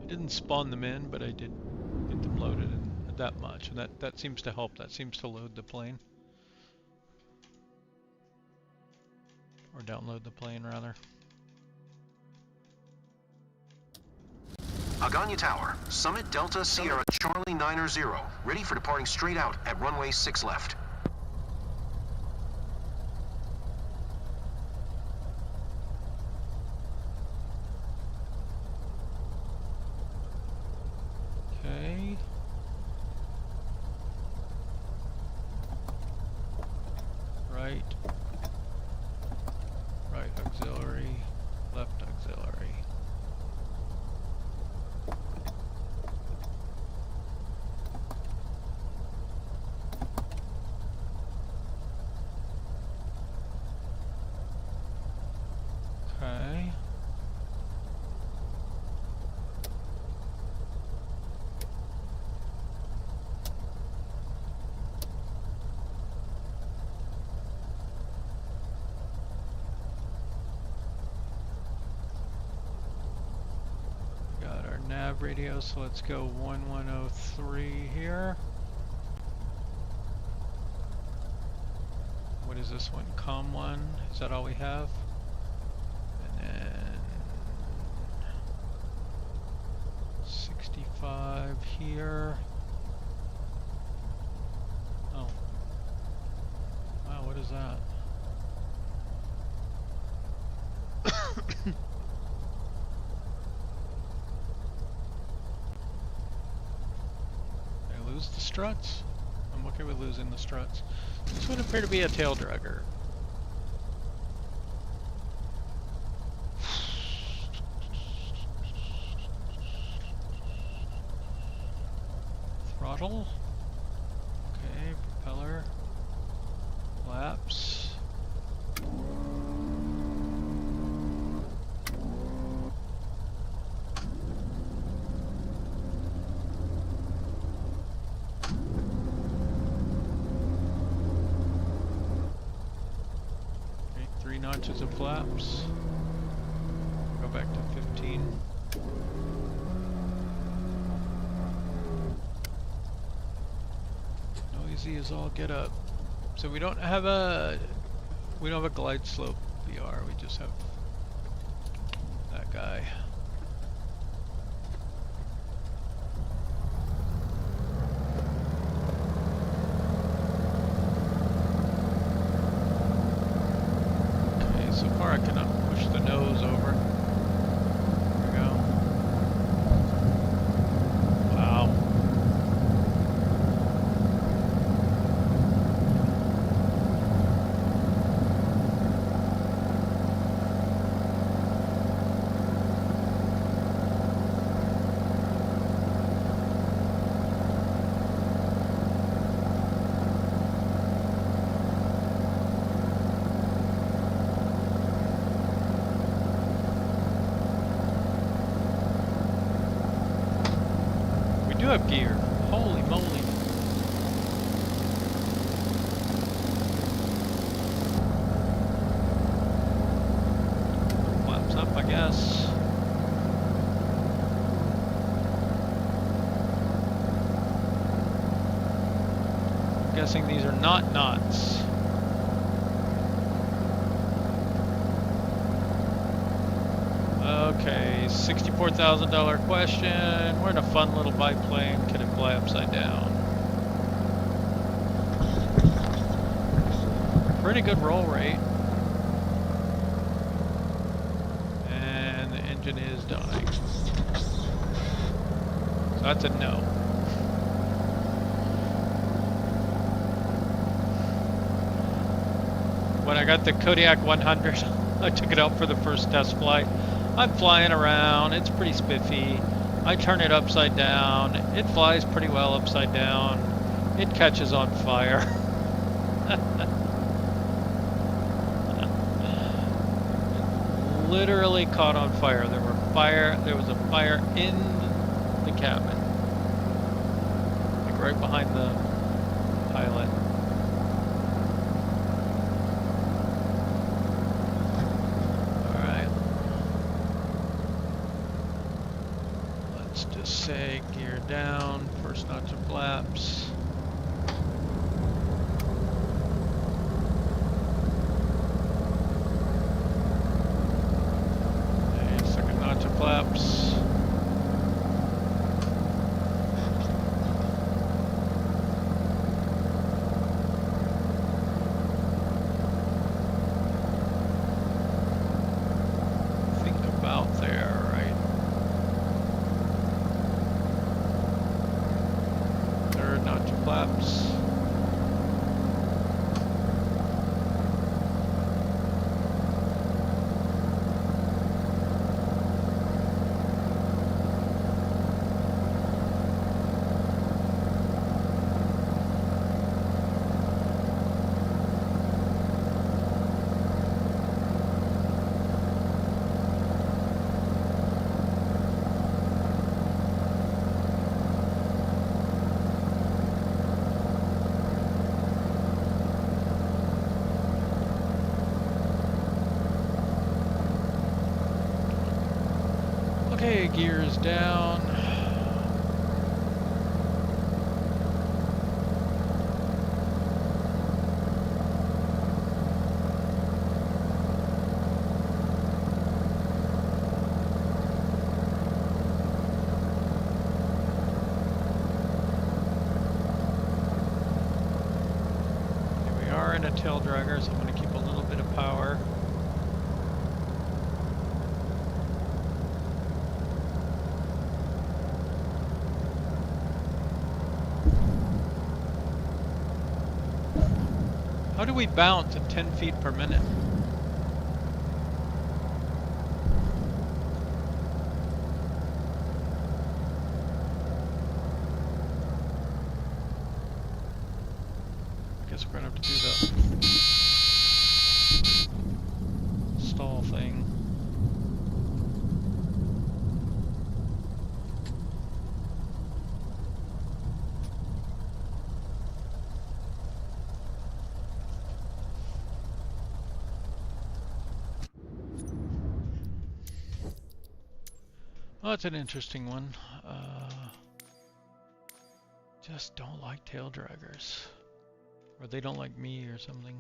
Speaker 1: I didn't spawn them in, but I did get them loaded in that much, and that seems to help. That seems to load the plane. Or download the plane, rather.
Speaker 2: Aganya Tower, Summit Delta Sierra Charlie 90, ready for departing straight out at runway 6 left.
Speaker 1: Okay. Right. Right auxiliary, left auxiliary. Okay. Got our nav radio, so let's go 1103 here. What is this one? COM 1? Is that all we have? And then 65 here. Oh. Wow, what is that? Did I lose the struts? I'm okay with losing the struts. This would appear to be a tail dragger. Throttle. Okay, propeller. Flaps. Okay, 3 notches of flaps. Go back to 15. Noisy as all get up. So we don't have a glide slope VR. We just have that guy. Okay, so far I cannot push the nose over. There we go. Wow. We do have gear. Holy moly. Flaps up, I guess. I'm guessing these are not knots. Okay, $64,000 question. We're in a fun little biplane. Can it fly upside down? Pretty good roll rate. And the engine is dying. So that's a no. When I got the Kodiak 100, I took it out for the first test flight. I'm flying around, it's pretty spiffy. I turn it upside down, it flies pretty well upside down. It catches on fire. It literally caught on fire. There was a fire in the cabin. I right behind the pilot. Alright. Let's just say gear down, first notch of flaps. Okay, second notch of flaps. Okay, gears down. Okay, we are in a tail dragger, so I'm going to keep a little bit of power. How do we bounce at 10 feet per minute? Guess we're gonna have to do the stall thing. Oh, that's an interesting one. Just don't like tail draggers. Or they don't like me or something.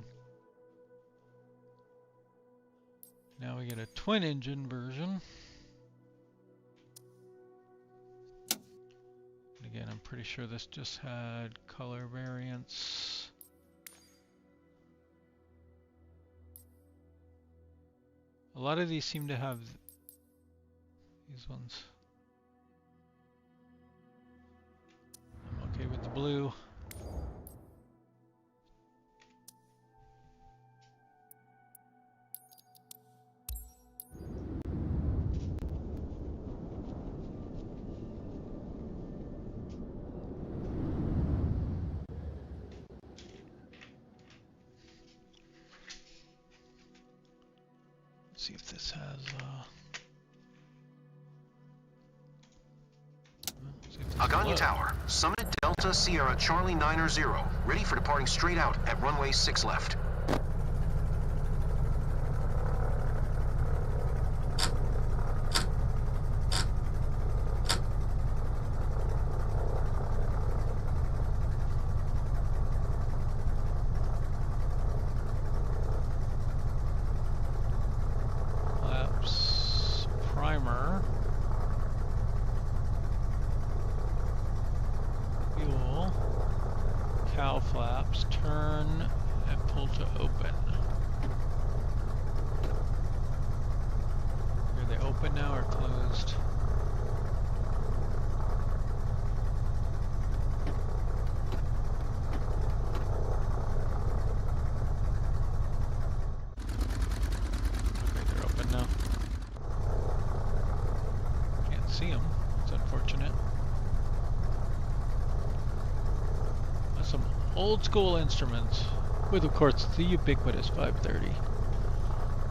Speaker 1: Now we get a twin engine version. And again, I'm pretty sure this just had color variants. A lot of these seem to have these ones. I'm okay with the blue. Let's see if this has
Speaker 2: Aganya Tower, Summit Delta Sierra Charlie 90, ready for departing straight out at runway 6 left.
Speaker 1: flaps, primer. Fuel, cow flaps, turn and pull to open. Are they open now or closed? Okay, they're open now. Can't see them. It's unfortunate. Some old school instruments with, of course, the ubiquitous 530.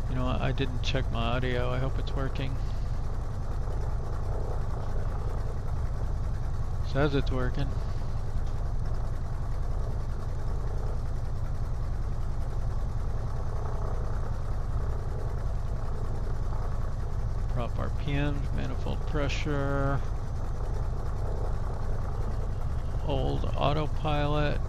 Speaker 1: You know, I didn't check my audio. I hope it's working. Says it's working. RPMs, manifold pressure, old autopilot.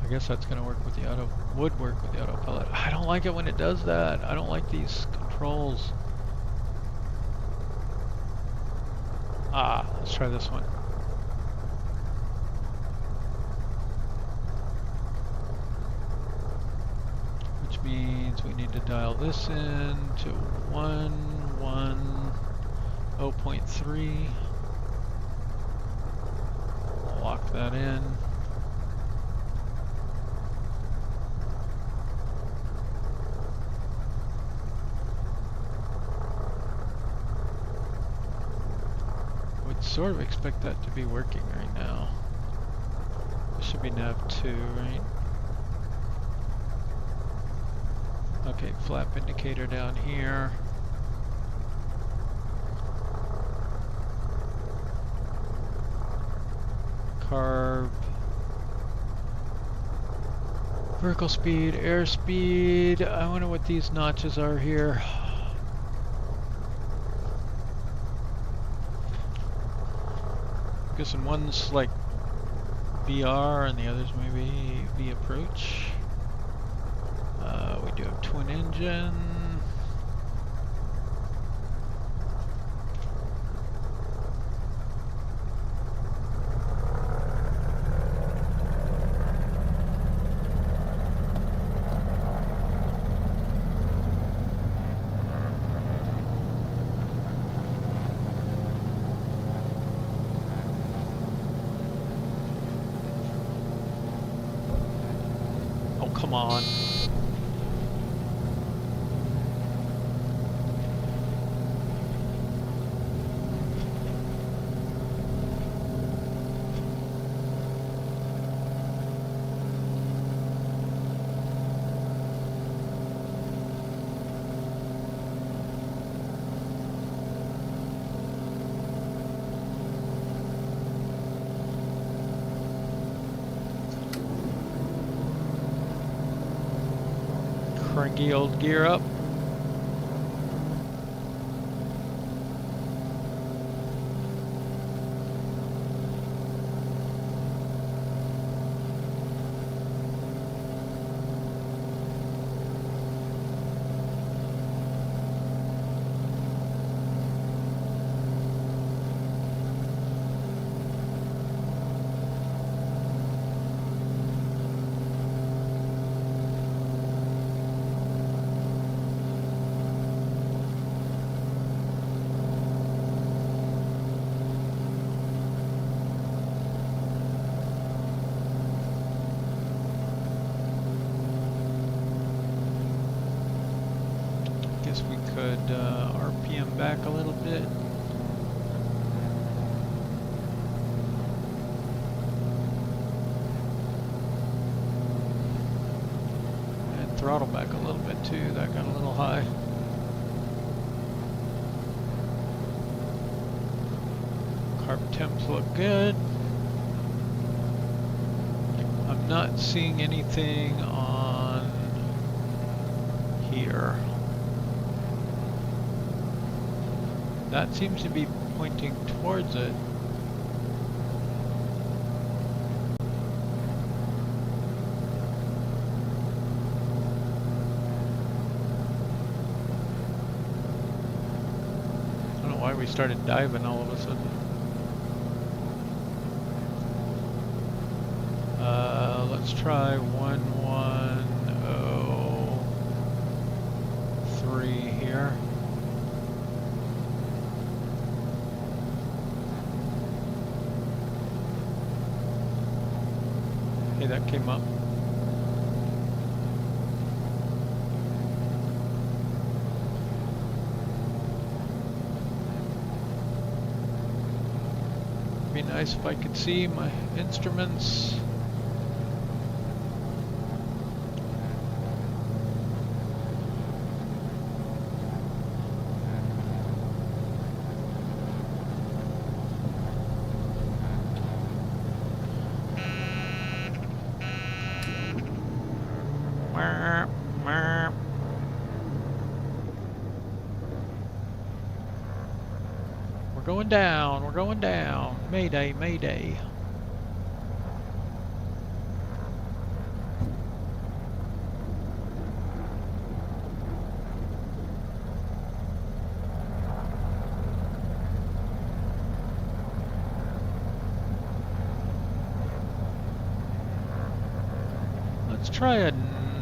Speaker 1: I guess that's gonna work with the would work with the autopilot. I don't like it when it does that. I don't like these controls. Ah, let's try this one. Which means we need to dial this in to 110.3. Lock that in. Sort of expect that to be working right now. This should be nav 2, right? Okay, flap indicator down here. Carb. Vertical speed, airspeed. I wonder what these notches are here. Guessing one's like VR and the other's maybe V approach. We do have twin engine. Come on. Cranky old gear up. Guess we could RPM back a little bit. And throttle back a little bit too, that got a little high. Carb temps look good. I'm not seeing anything on here. That seems to be pointing towards it. I don't know why we started diving all of a sudden. Let's try 1103 here. Hey, that came up. Be nice if I could see my instruments. We're going down. We're going down. Mayday, mayday. Let's try a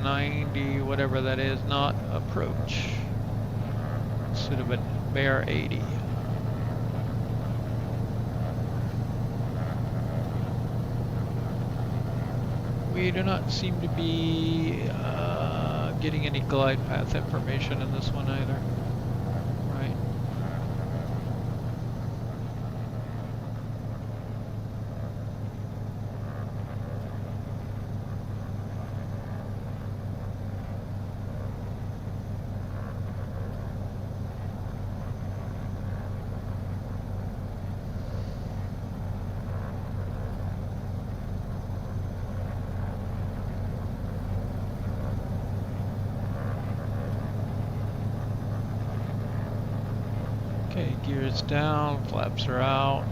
Speaker 1: 90, whatever that is, not approach. Should have been bare 80. We do not seem to be getting any glide path information in this one either. Right. Okay, gears down, flaps are out.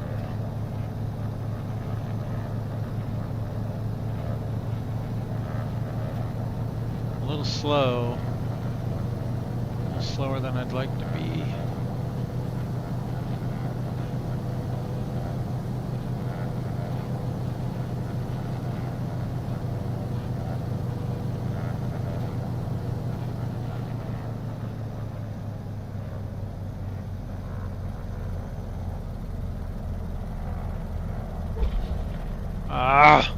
Speaker 1: A little slow. A little slower than I'd like to be. Ah!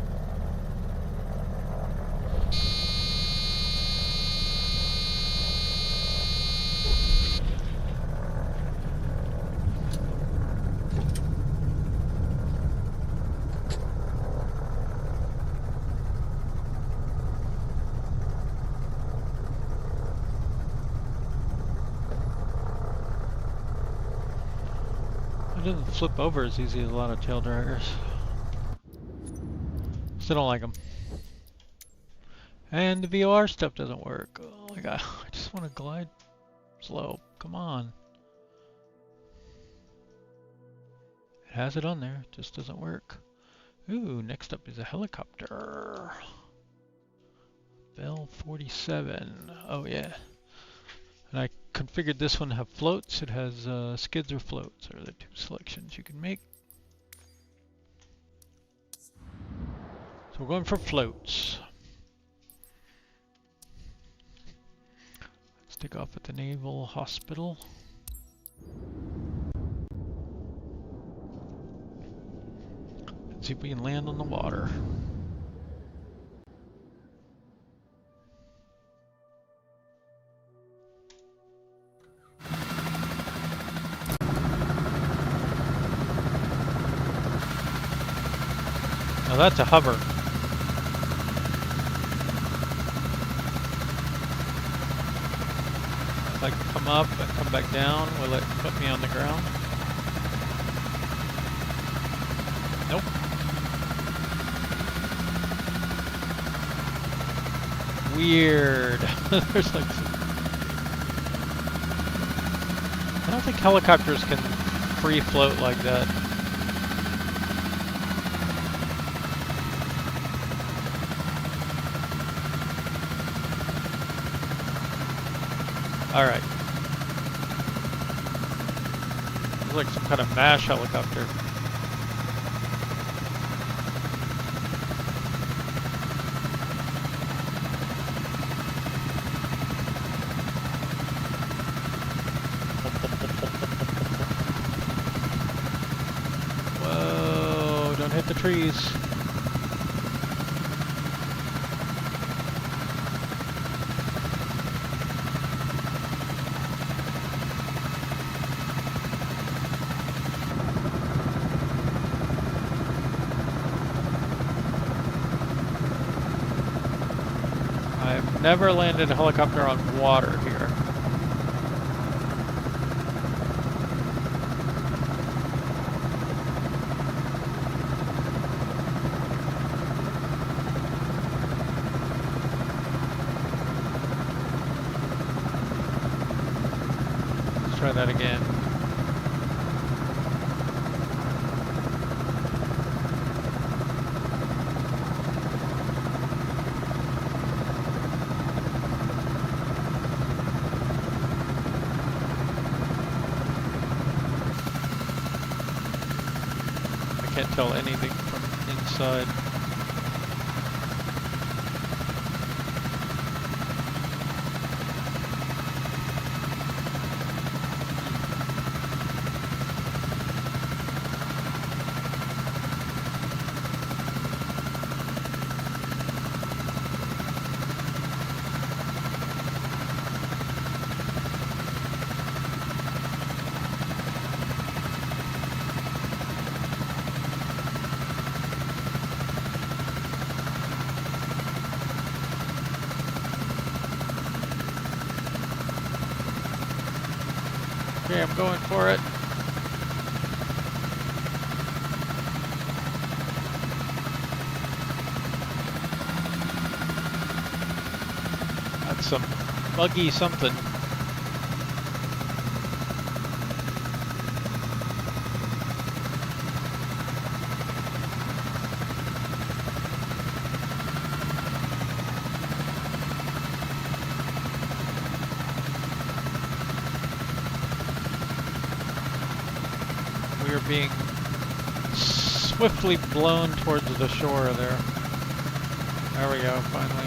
Speaker 1: It doesn't flip over as easy as a lot of tail draggers. Still don't like them. And the VOR stuff doesn't work. Oh my god, I just want to glide slow. Come on. It has it on there, just doesn't work. Ooh, next up is a helicopter. Bell 47. Oh yeah. And I configured this one to have floats. It has skids or floats are the two selections you can make. So we're going for floats. Let's take off at the Naval Hospital. Let's see if we can land on the water. Now that's a hover. If I can come up and come back down, will it put me on the ground? Nope. Weird. There's like some... I don't think helicopters can free float like that. Alright. It's like some kind of MASH helicopter. Whoa, don't hit the trees. Never landed a helicopter on water here. Let's try that again. can't tell anything from inside. Okay, I'm going for it. That's some buggy something. We are being swiftly blown towards the shore there. There we go, finally.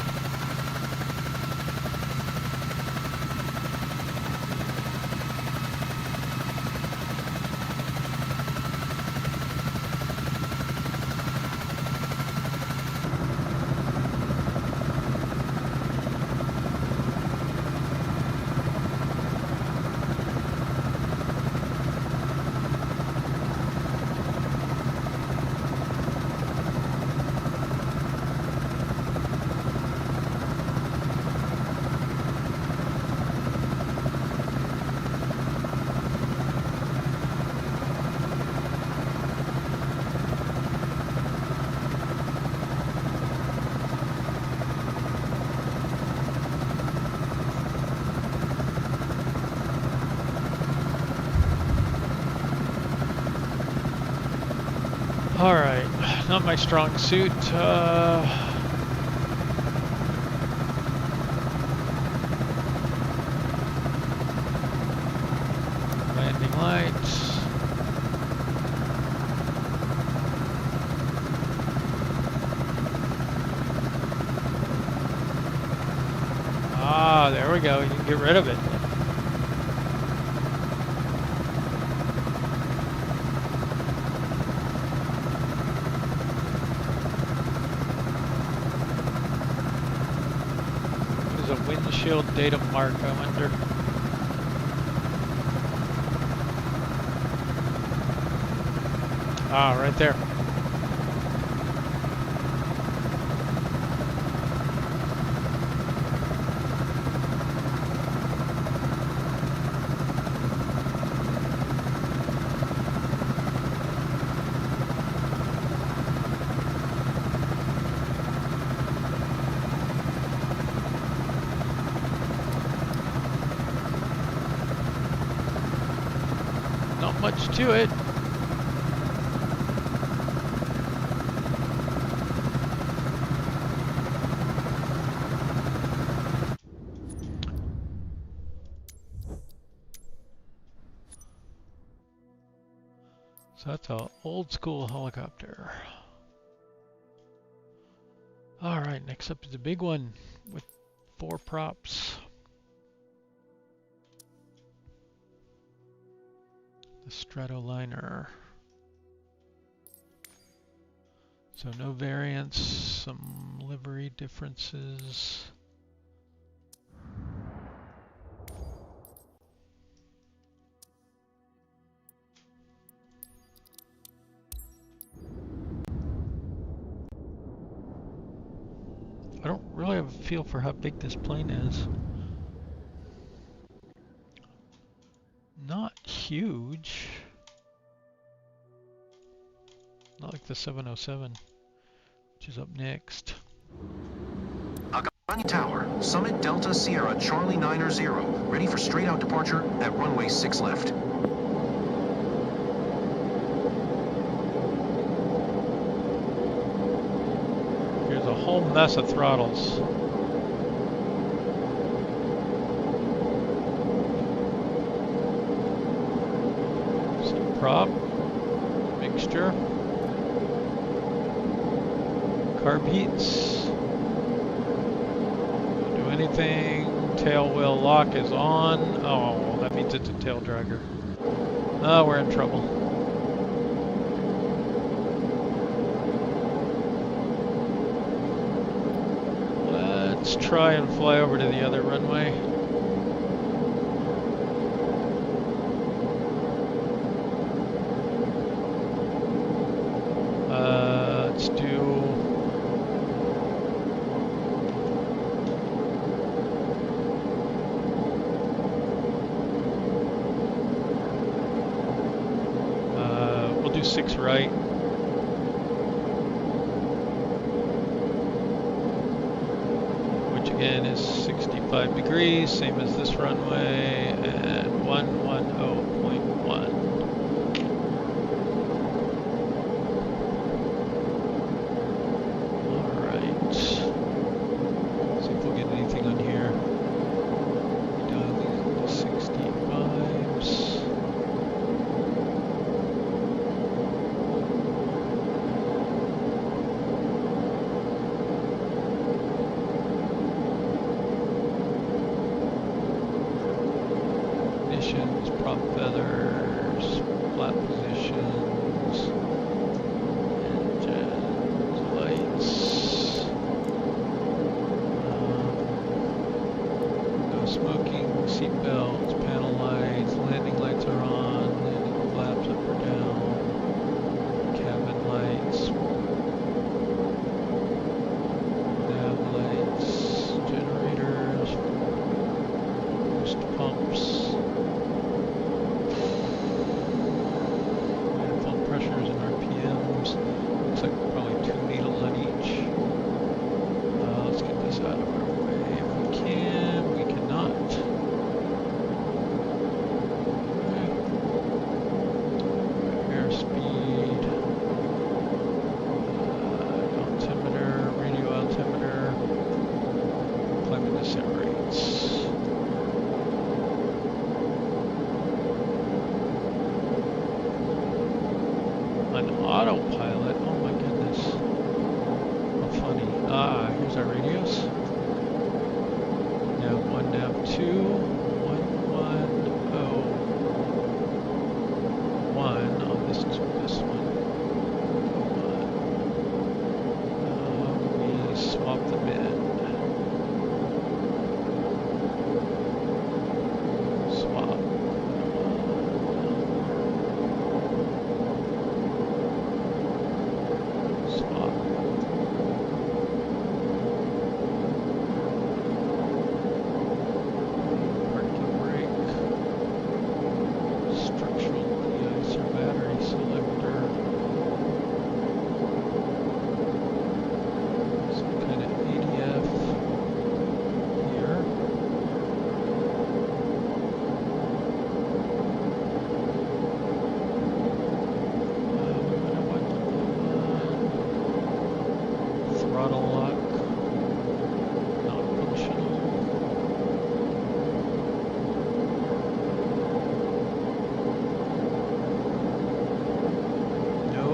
Speaker 1: Alright, not my strong suit. Landing lights. Ah, there we go. You can get rid of it. Windshield data mark, I wonder. Ah, right there. Much to it. So that's an old school helicopter. All right, next up is a big one with 4 props. The Stratoliner. So no variants, some livery differences. I don't really have a feel for how big this plane is. Not huge. Not like the 707, which is up next.
Speaker 2: Agani Tower, Summit Delta Sierra Charlie 90, ready for straight out departure at runway 6 left.
Speaker 1: Here's a whole mess of throttles. Some prop mixture. Carb heats. Don't do anything. Tail wheel lock is on. Oh, that means it's a tail dragger. Oh, we're in trouble. Let's try and fly over to the other runway. Let's do... we'll do 6 right. Which again is 65 degrees, same as this runway, and 110.1. Prop feathers, flat positions, engines, lights, no smoking, seat belts, panel lights, landing lights are on, landing flaps up or down, cabin lights, nav lights, generators, boost pumps. Pressures and RPMs. Looks like probably 2 needles on each. Let's get this out of our way if we can. We cannot. Okay. Airspeed. Altimeter, radio altimeter. Climate descent rates. Autopilot, oh my goodness. How funny. Ah, here's our radios. Nav 1, nav 2, 110.1. Oh, this is this one. We swap them in. Swap.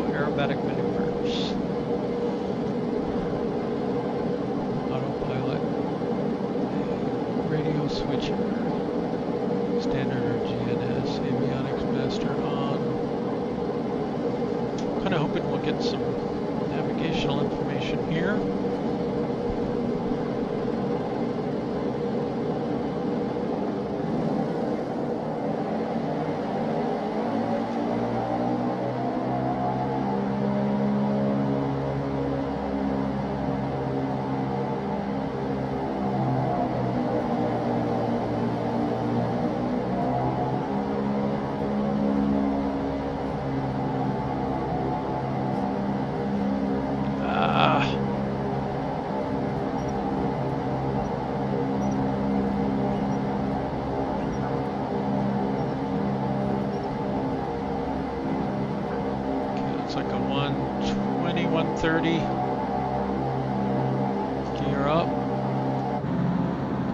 Speaker 1: Aerobatic maneuvers. Autopilot. Radio switcher. Standard or GNS. Avionics master on. Kind of hoping we'll get some navigational information here. Like a 120, 130. Gear up. I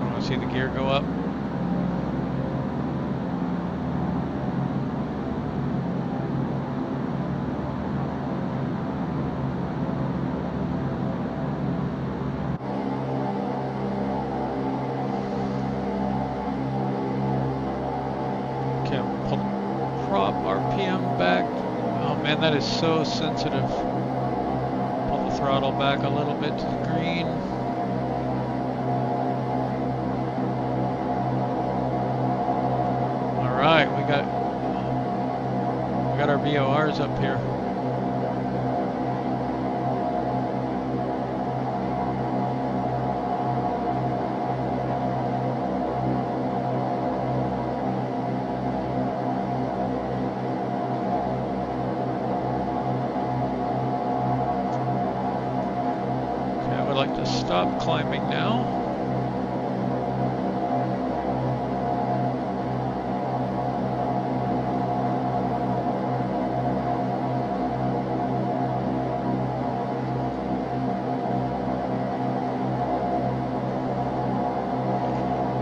Speaker 1: want to see the gear go up. Man, that is so sensitive. Pull the throttle back a little bit to the green. All right, we got our VORs up here. Stop climbing now.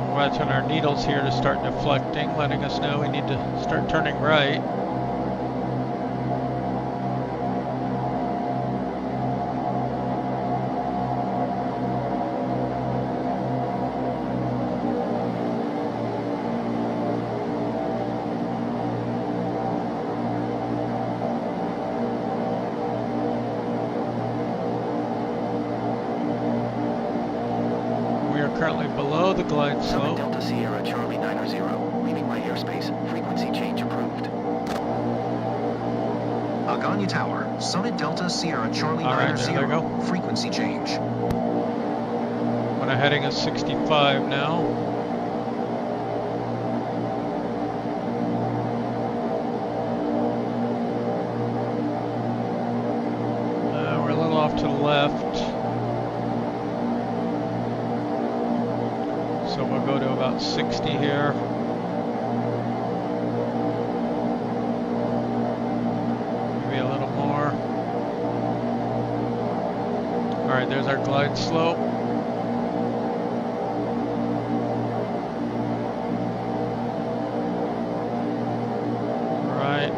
Speaker 1: We're watching our needles here to start deflecting, letting us know we need to start turning right. Currently below the glide slope.
Speaker 2: Delta Sierra Charlie 90, leaving my airspace. Frequency change approved. Aganya Tower, Summit Delta Sierra Charlie 90, frequency change.
Speaker 1: When I'm heading a 65 now. We're a little off to the left. So we'll go to about 60 here. Maybe a little more. All right, there's our glide slope. Right.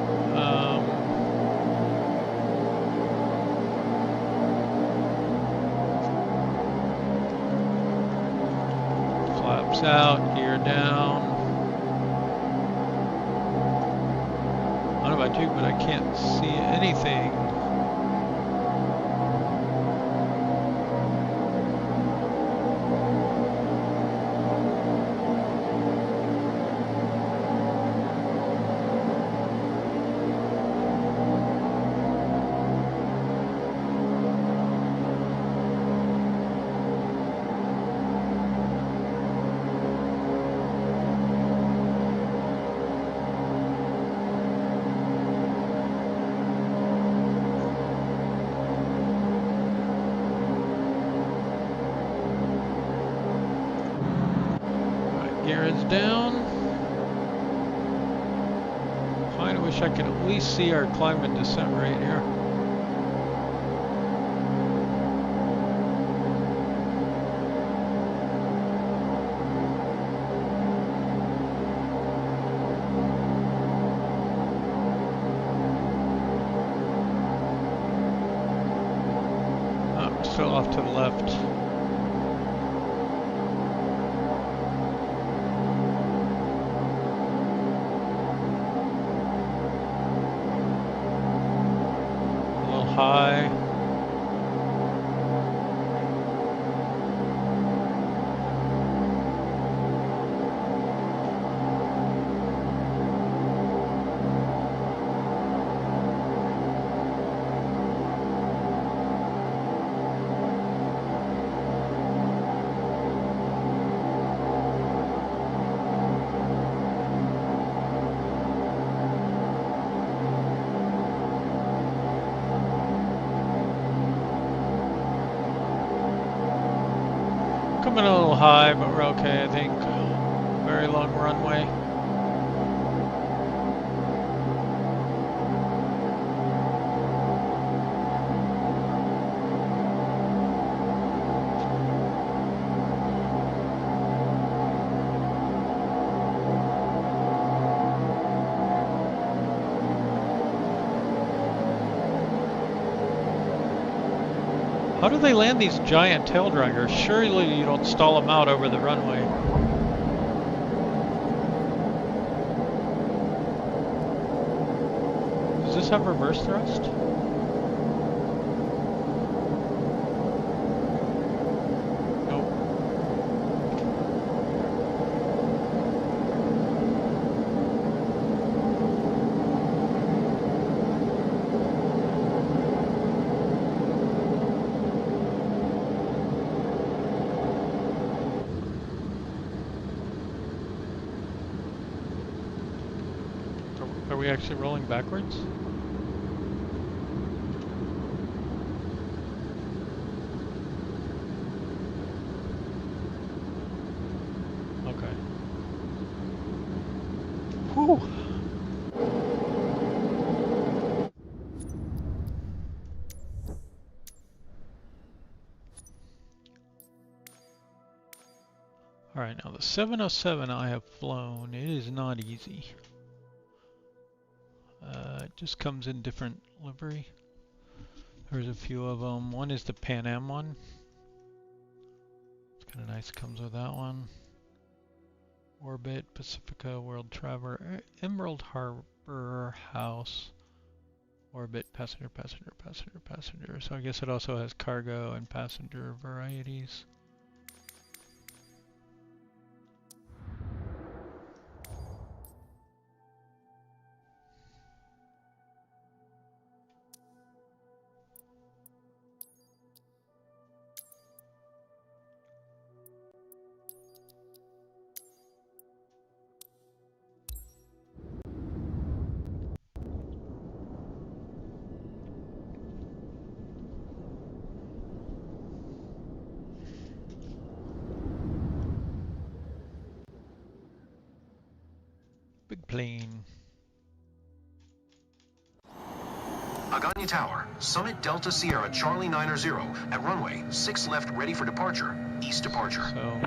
Speaker 1: Out, gear down. I don't know about you, but I can't see anything. Gear is down. I wish I could at least see our climb and descent rate here. Oh, we're still off to the left. High. Coming a little high, but we're okay, I think. Very long runway. How do they land these giant tail draggers? Surely you don't stall them out over the runway. Is this have reverse thrust? Nope. Are we actually rolling backwards? Okay. Whew. Alright, now the 707 I have flown, it is not easy. It just comes in different livery. There's a few of them. One is the Pan Am one. It's kind of nice, comes with that one. Orbit, Pacifica, World Traveler, Emerald Harbor House, Orbit, passenger, passenger, passenger, passenger. So I guess it also has cargo and passenger varieties. Big plane.
Speaker 2: Agani Tower, Summit Delta Sierra Charlie 90 at runway 6 left ready for departure, east departure.
Speaker 1: So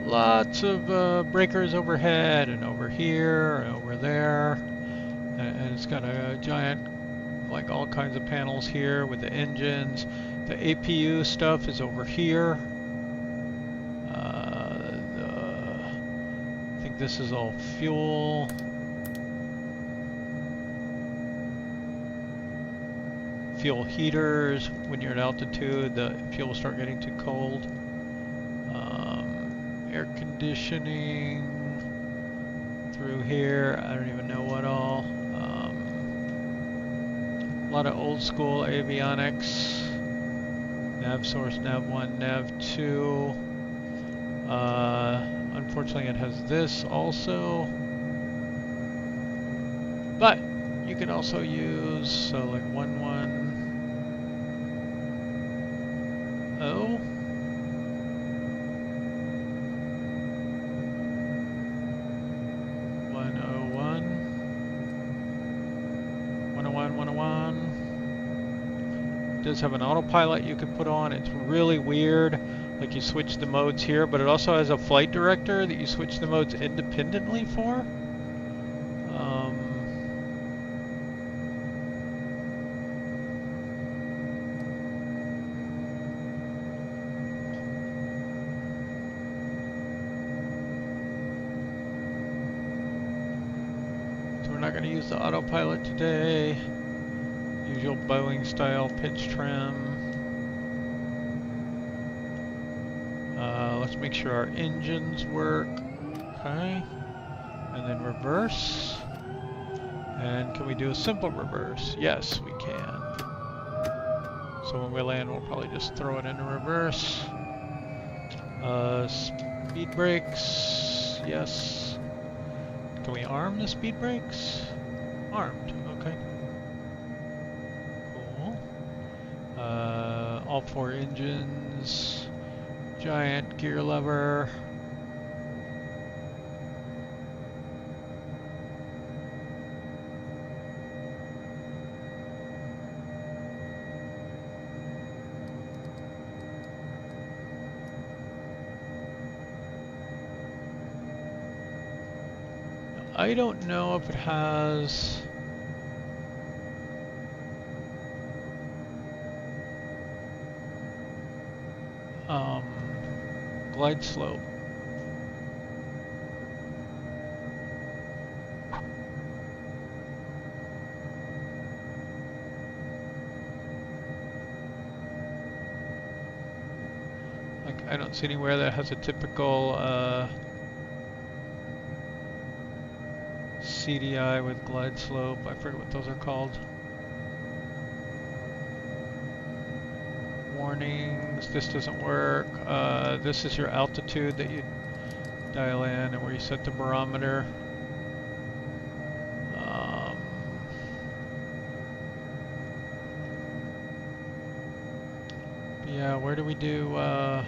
Speaker 1: lots of breakers overhead and over here and over there. And it's got a giant, like all kinds of panels here with the engines. The APU stuff is over here. I think this is all fuel. Fuel heaters. When you're at altitude, the fuel will start getting too cold. Air conditioning through here. I don't even know what all. A lot of old school avionics. Nav source, nav 1, nav 2. Unfortunately, it has this also. But you can also use, so like 110. 101. It does have an autopilot you can put on. It's really weird. Like you switch the modes here, but it also has a flight director that you switch the modes independently for. Going to use the autopilot today. Usual Boeing style pitch trim. Let's make sure our engines work. Okay. And then reverse. And can we do a simple reverse? Yes, we can. So when we land, we'll probably just throw it into reverse. Speed brakes. Yes. Can we arm the speed brakes? Armed, okay. Cool. All 4 engines. Giant gear lever. I don't know if it has glide slope. I don't see anywhere that has a typical CDI with glide slope. I forget what those are called. Warnings, this doesn't work. This is your altitude that you dial in and where you set the barometer. Yeah, where do we do not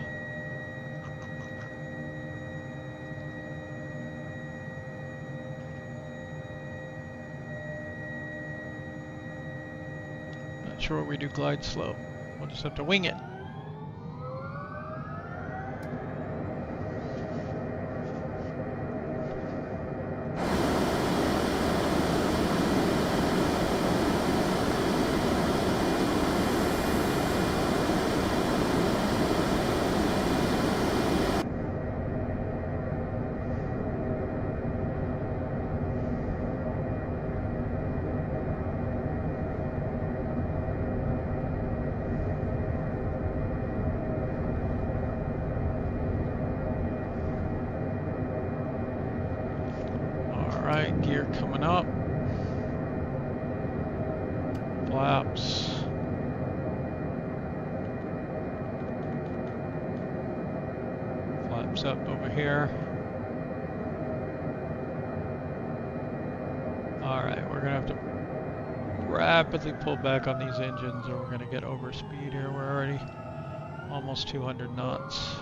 Speaker 1: sure where we do glide slope. We'll just have to wing it. Alright, gear coming up. Flaps. Flaps up over here. Alright, we're gonna have to rapidly pull back on these engines or we're gonna get over speed here. We're already almost 200 knots.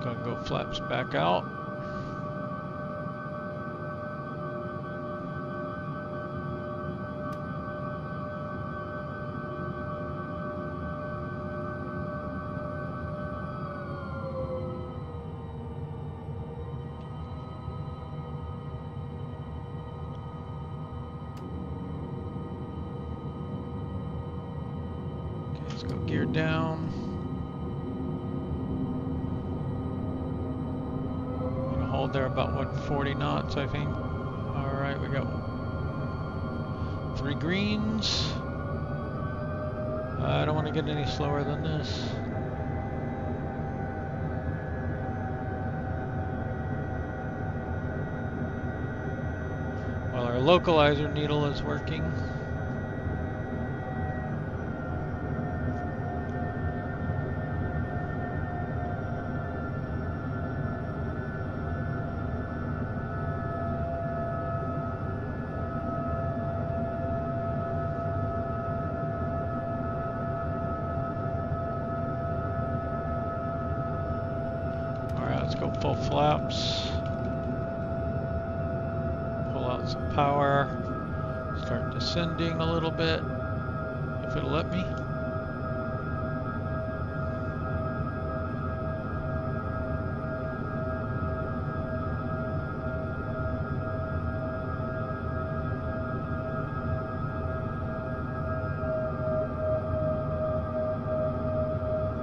Speaker 1: Gonna go flaps back out. Okay, let's go gear down. Hold there about 140 knots, I think. All right, we got 3 greens. I don't want to get any slower than this. While our localizer needle is working. Go full flaps, pull out some power, start descending a little bit, if it'll let me.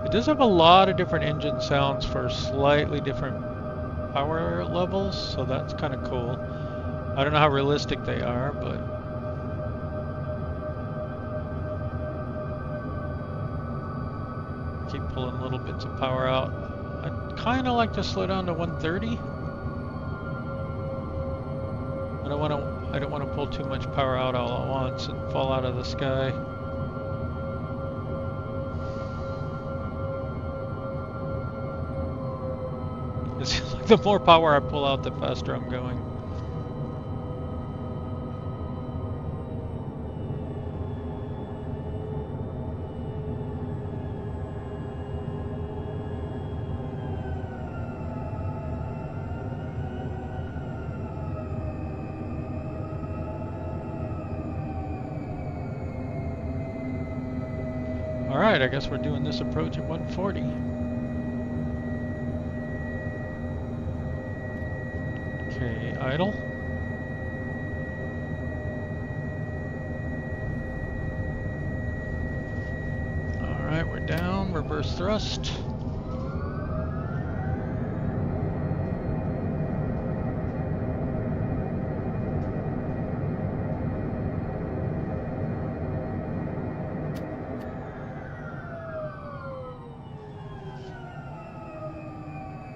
Speaker 1: It does have a lot of different engine sounds for slightly different power levels, so that's kind of cool. I don't know how realistic they are, but keep pulling little bits of power out. I'd kind of like to slow down to 130. I don't want to pull too much power out all at once and fall out of the sky. It seems like the more power I pull out, the faster I'm going. Alright, I guess we're doing this approach at 140. Okay, idle. Alright, we're reverse thrust.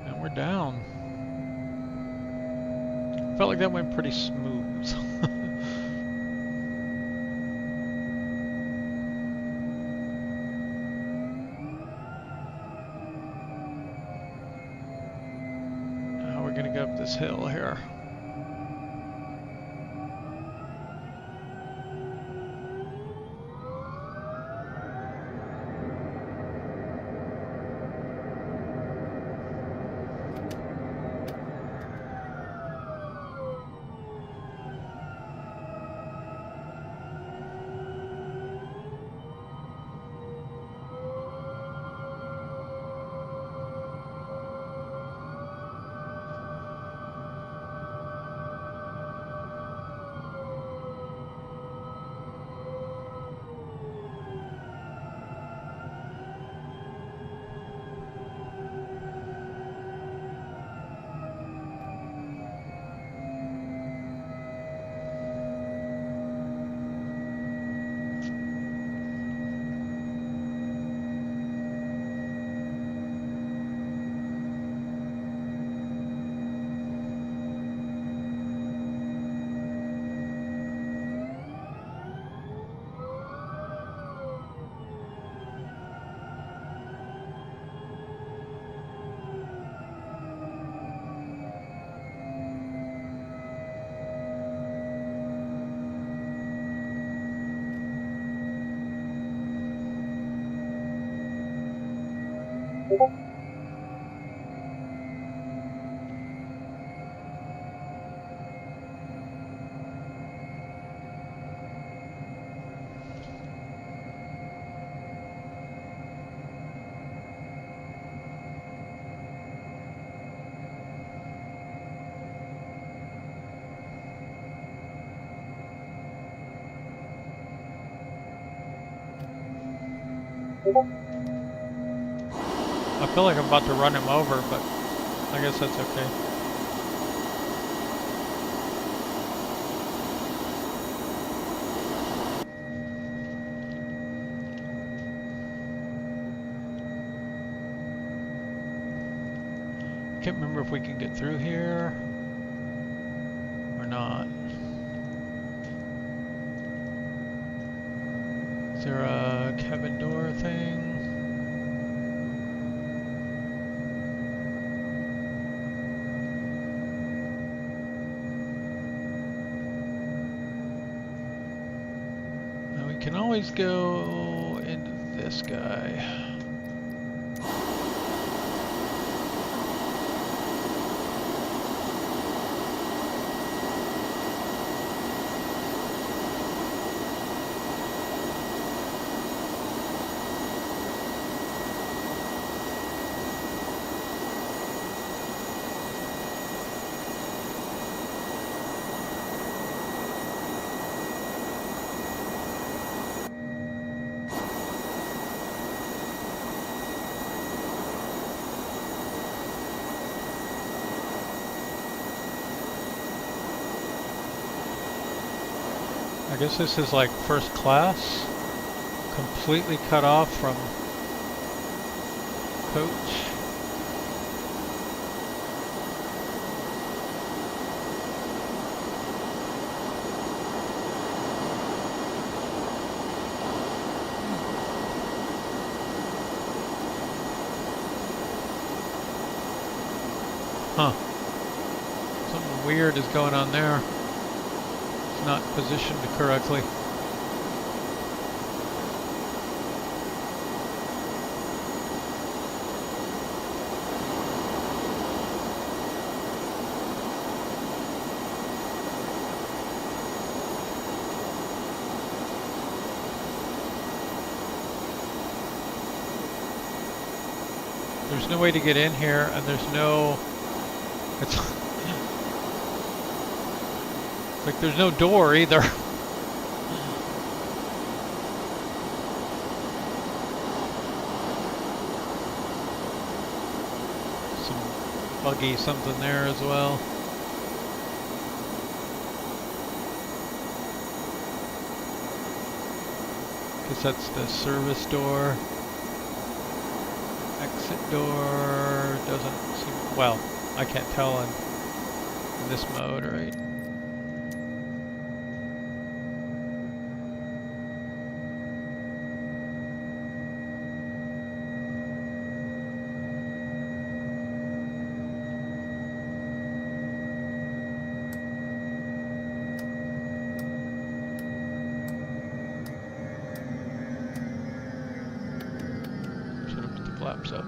Speaker 1: And we're down. Felt like that went pretty smooth. Now we're gonna go up this hill here. I feel like I'm about to run him over, but I guess that's okay. Can't remember if we can get through here or not. Is there a cabin door thing? Now we can always go into this guy. I guess this is like first class, completely cut off from coach. Huh. Something weird is going on there. Not positioned correctly. There's no way to get in here, and there's no... It's like there's no door either. luggy something there as well. Guess that's the service door. Exit door doesn't seem, well, I can't tell in this mode, right? Flaps up.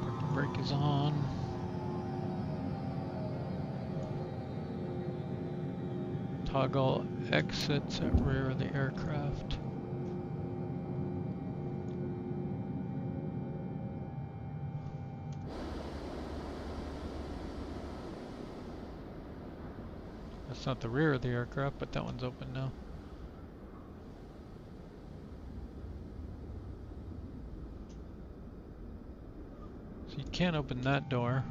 Speaker 1: Parking brake is on. Toggle exits at rear of the aircraft. That's not the rear of the aircraft, but that one's open now. So you can't open that door.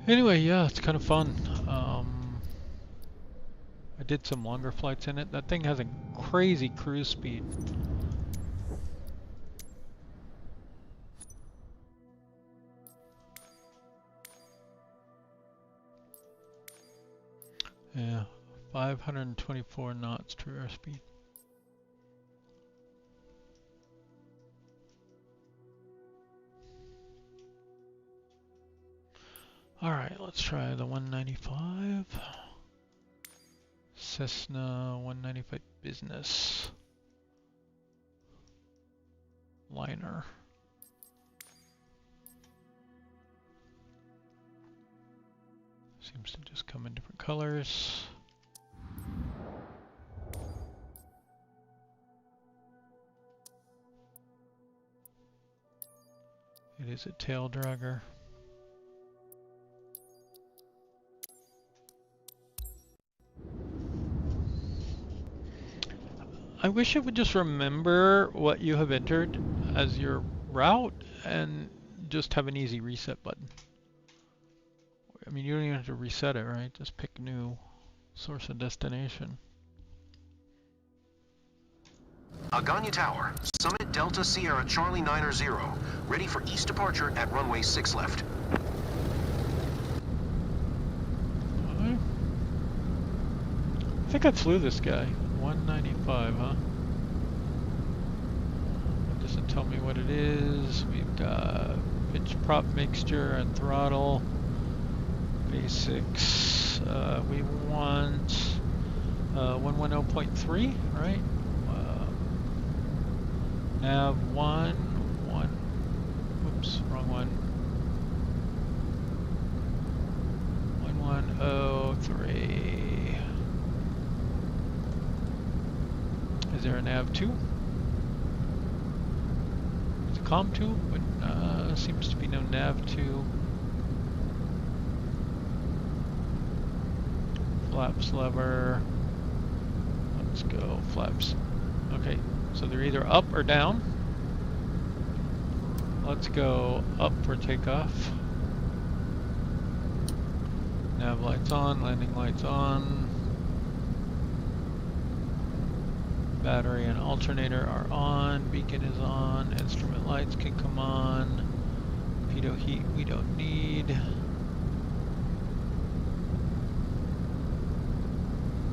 Speaker 1: Anyway, yeah, it's kind of fun. I did some longer flights in it. That thing has a crazy cruise speed. Yeah, 524 knots to airspeed. Alright, let's try the 195. Cessna 195 Business Liner. Seems to just come in different colors. It is a tail dragger. I wish it would just remember what you have entered as your route and just have an easy reset button. I mean, you don't even have to reset it, right? Just pick new source and destination.
Speaker 2: Agana Tower, Summit Delta Sierra Charlie 90, ready for east departure at runway 6 left.
Speaker 1: I think I flew this guy. 195, huh? It doesn't tell me what it is. We've got pitch prop mixture and throttle. Basics. We want 110.3, right? Nav 1. Whoops, wrong one. 1103. Is there a nav 2? It's a COM 2, but seems to be no nav 2. Flaps lever. Let's go, flaps. Okay, so they're either up or down. Let's go up for takeoff. Nav lights on, landing lights on. Battery and alternator are on, beacon is on, instrument lights can come on, pitot heat we don't need.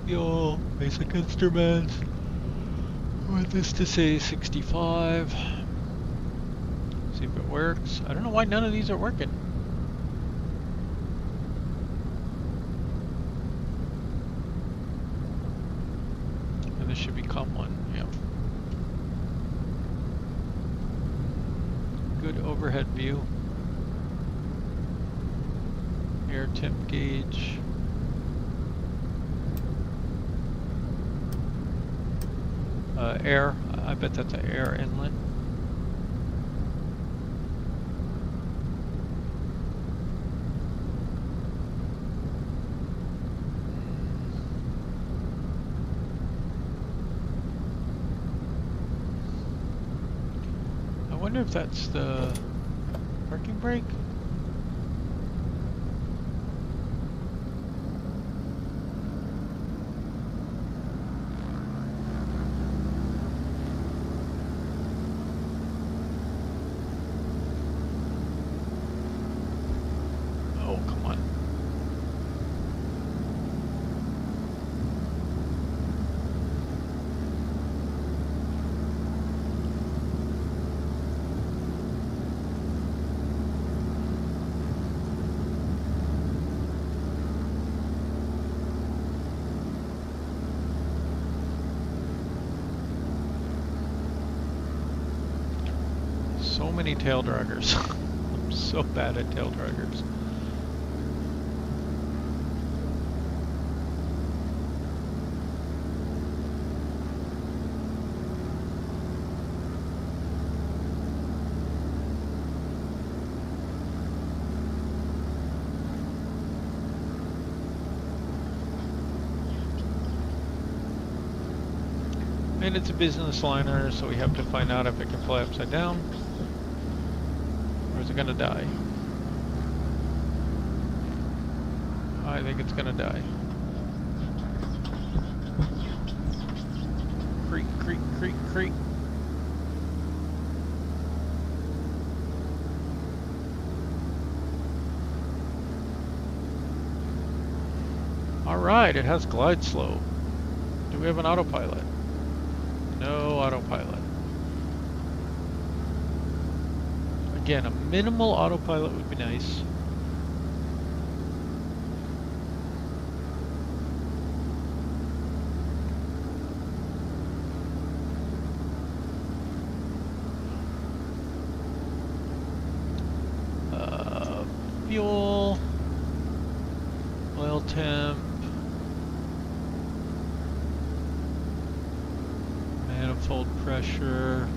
Speaker 1: Fuel, basic instruments. I want this to say 65. See if it works. I don't know why none of these are working. This should be COM 1, yeah. Good overhead view. Air temp gauge. Air, I bet that's an air inlet. wonder if that's the parking brake? Oh, come on. So many tail draggers. I'm so bad at tail draggers. And it's a Businessliner, so we have to find out if it can fly upside down. Or is it gonna die? I think it's gonna die. Creak, creak, creak, creak. Alright, it has glide slope. Do we have an autopilot? No autopilot. Again, a minimal autopilot would be nice. Fuel, oil temp, manifold pressure.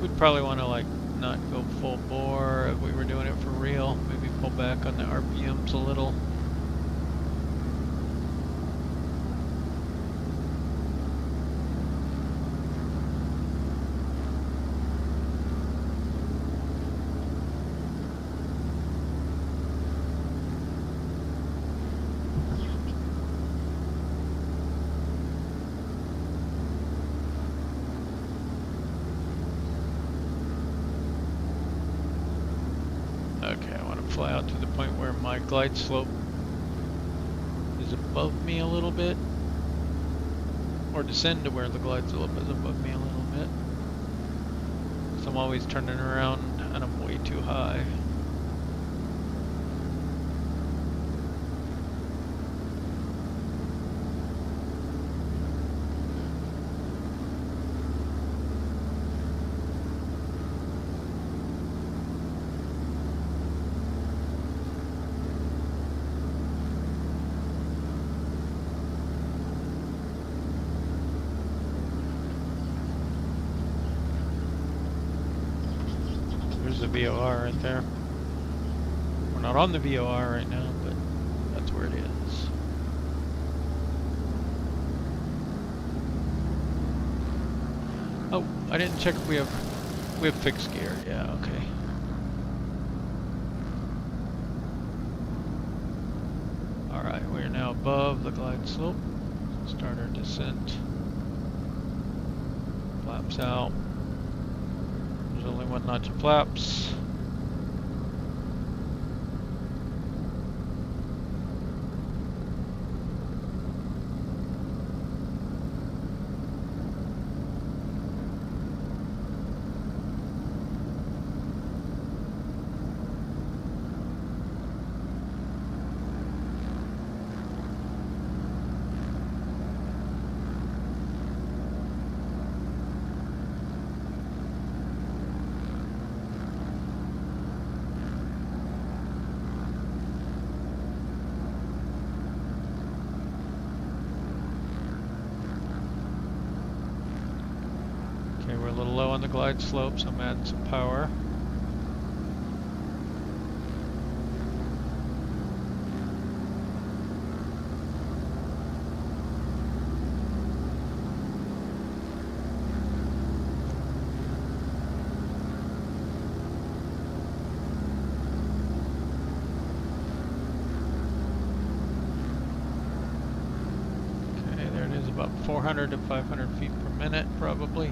Speaker 1: We'd probably want to like not go full bore if we were doing it for real. Maybe pull back on the RPMs a little. Okay, I want to fly out to the point where my glide slope is above me a little bit, or descend to where the glide slope is above me a little bit. So I'm always turning around and I'm way too high. The VOR right there. We're not on the VOR right now, but that's where it is. Oh, I didn't check if we have fixed gear. Yeah, okay. Alright, we are now above the glide slope. Start our descent. Flaps out. There's only one notch of flaps. We're a little low on the glide slope, so I'm adding some power. 400 to 500 feet per minute, probably.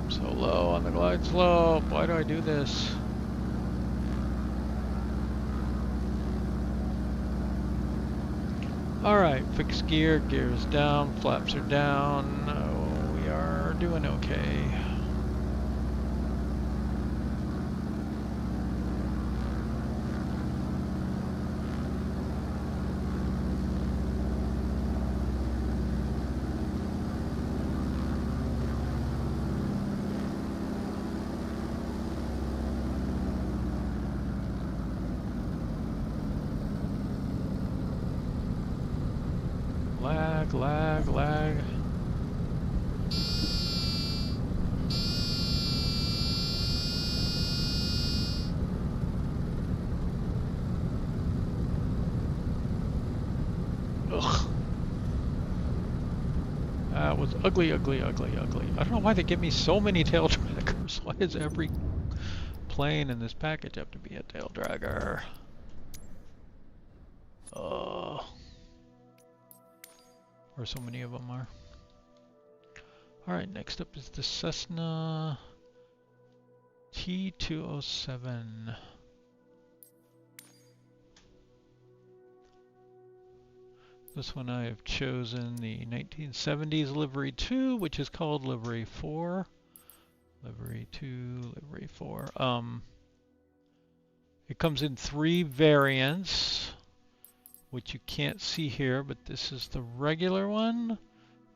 Speaker 1: So low on the glide slope. Why do I do this? Alright, fixed gear, gears down, flaps are down. Oh, we are doing okay. Lag. Ugh. That was ugly. I don't know why they give me so many tail draggers. Why does every plane in this package have to be a tail dragger? Or so many of them are. Alright, next up is the Cessna T207. This one I have chosen the 1970s Livery 2, which is called Livery 4. Livery 2, Livery 4. It comes in 3 variants, which you can't see here, but this is the regular one,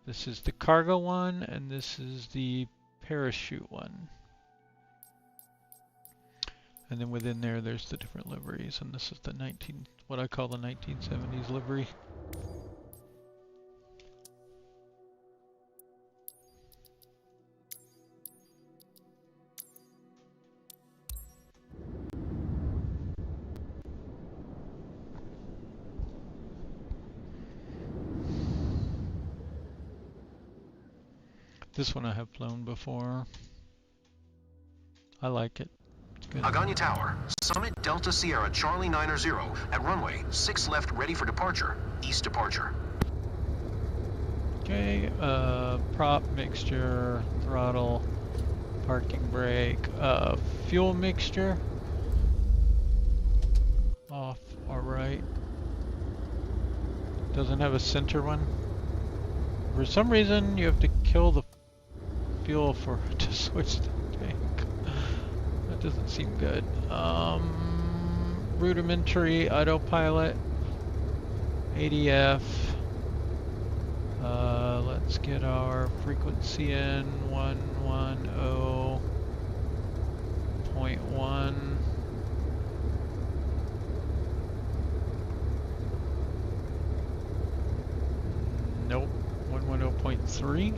Speaker 1: this is the cargo one, and this is the parachute one. And then within there, there's the different liveries, and this is the what I call the 1970s livery. This one I have flown before. I like it. It's good.
Speaker 2: Aganya Tower, Summit Delta Sierra Charlie 90 at runway 6 left ready for departure, east departure.
Speaker 1: Okay, prop mixture, throttle, parking brake, fuel mixture. Off or right. Doesn't have a center one. For some reason you have to kill the fuel to switch the tank. That doesn't seem good. Rudimentary autopilot, ADF. Let's get our frequency in 110.1. Nope, 110.3.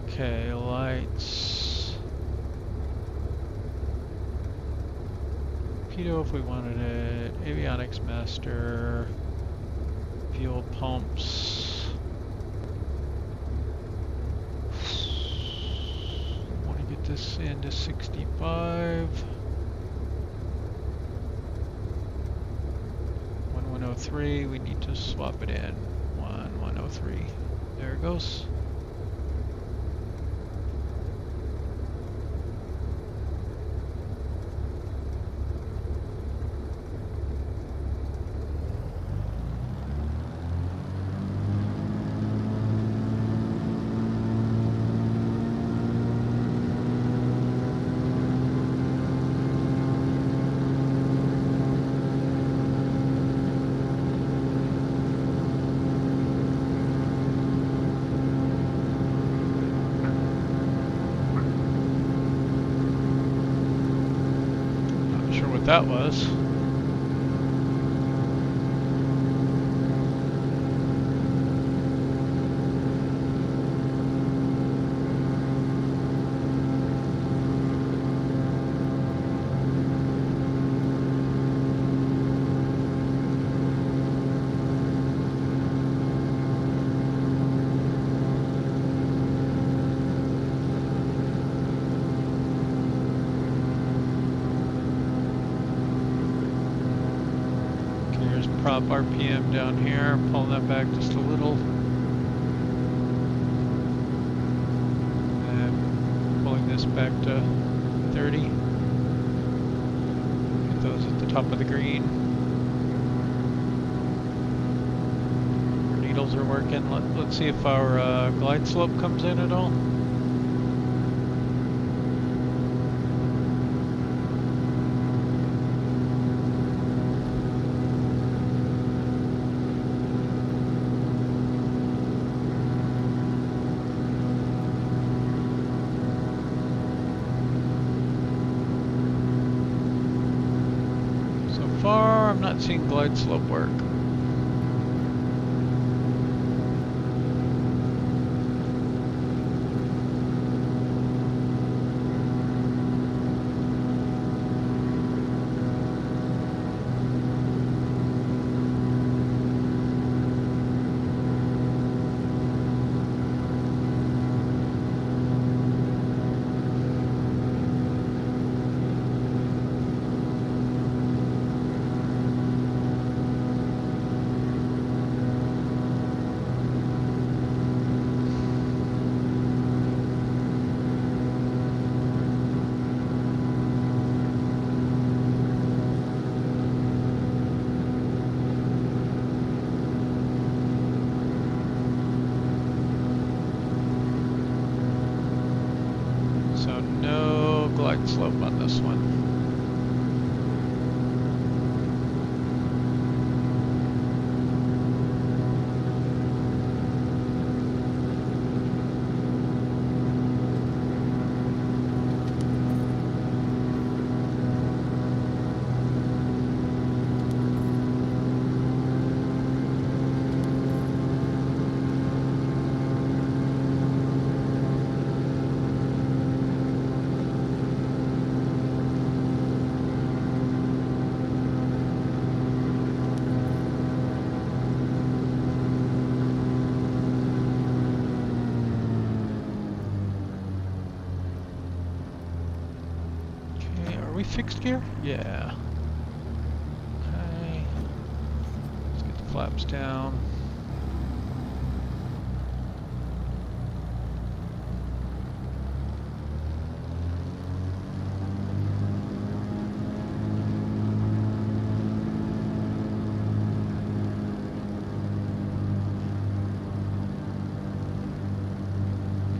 Speaker 1: Okay, lights. Pitot if we wanted it. Avionics master. Fuel pumps. Want to get this into 65. 1103. We need to swap it in. 1103. There it goes. That was. drop RPM down here, pulling that back just a little. And pulling this back to 30. Get those at the top of the green. Our needles are working. Let's see if our glide slope comes in at all. I'm not seeing glide slope work. Slope on this one. Fixed gear? Yeah. Okay. Let's get the flaps down.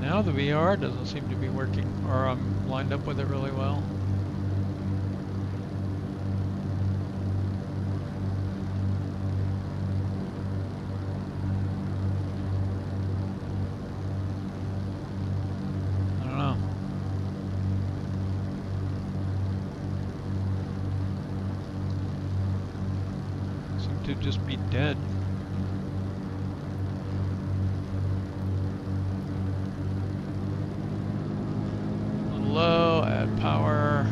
Speaker 1: Now the VR doesn't seem to be working, or I'm lined up with it really well. To just be dead. A little low, add power.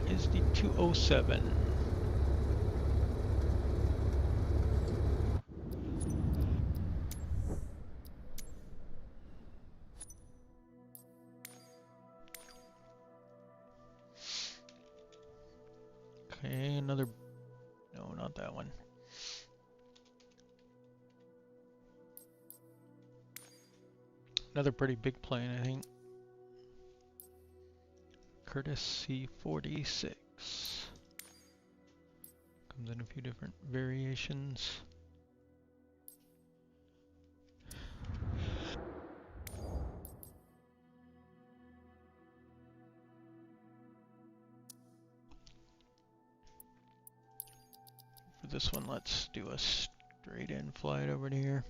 Speaker 1: Is the 207. want that one. Another pretty big plane, I think. Curtis C-46. Comes in a few different variations. For this one, let's do a straight in flight over to here.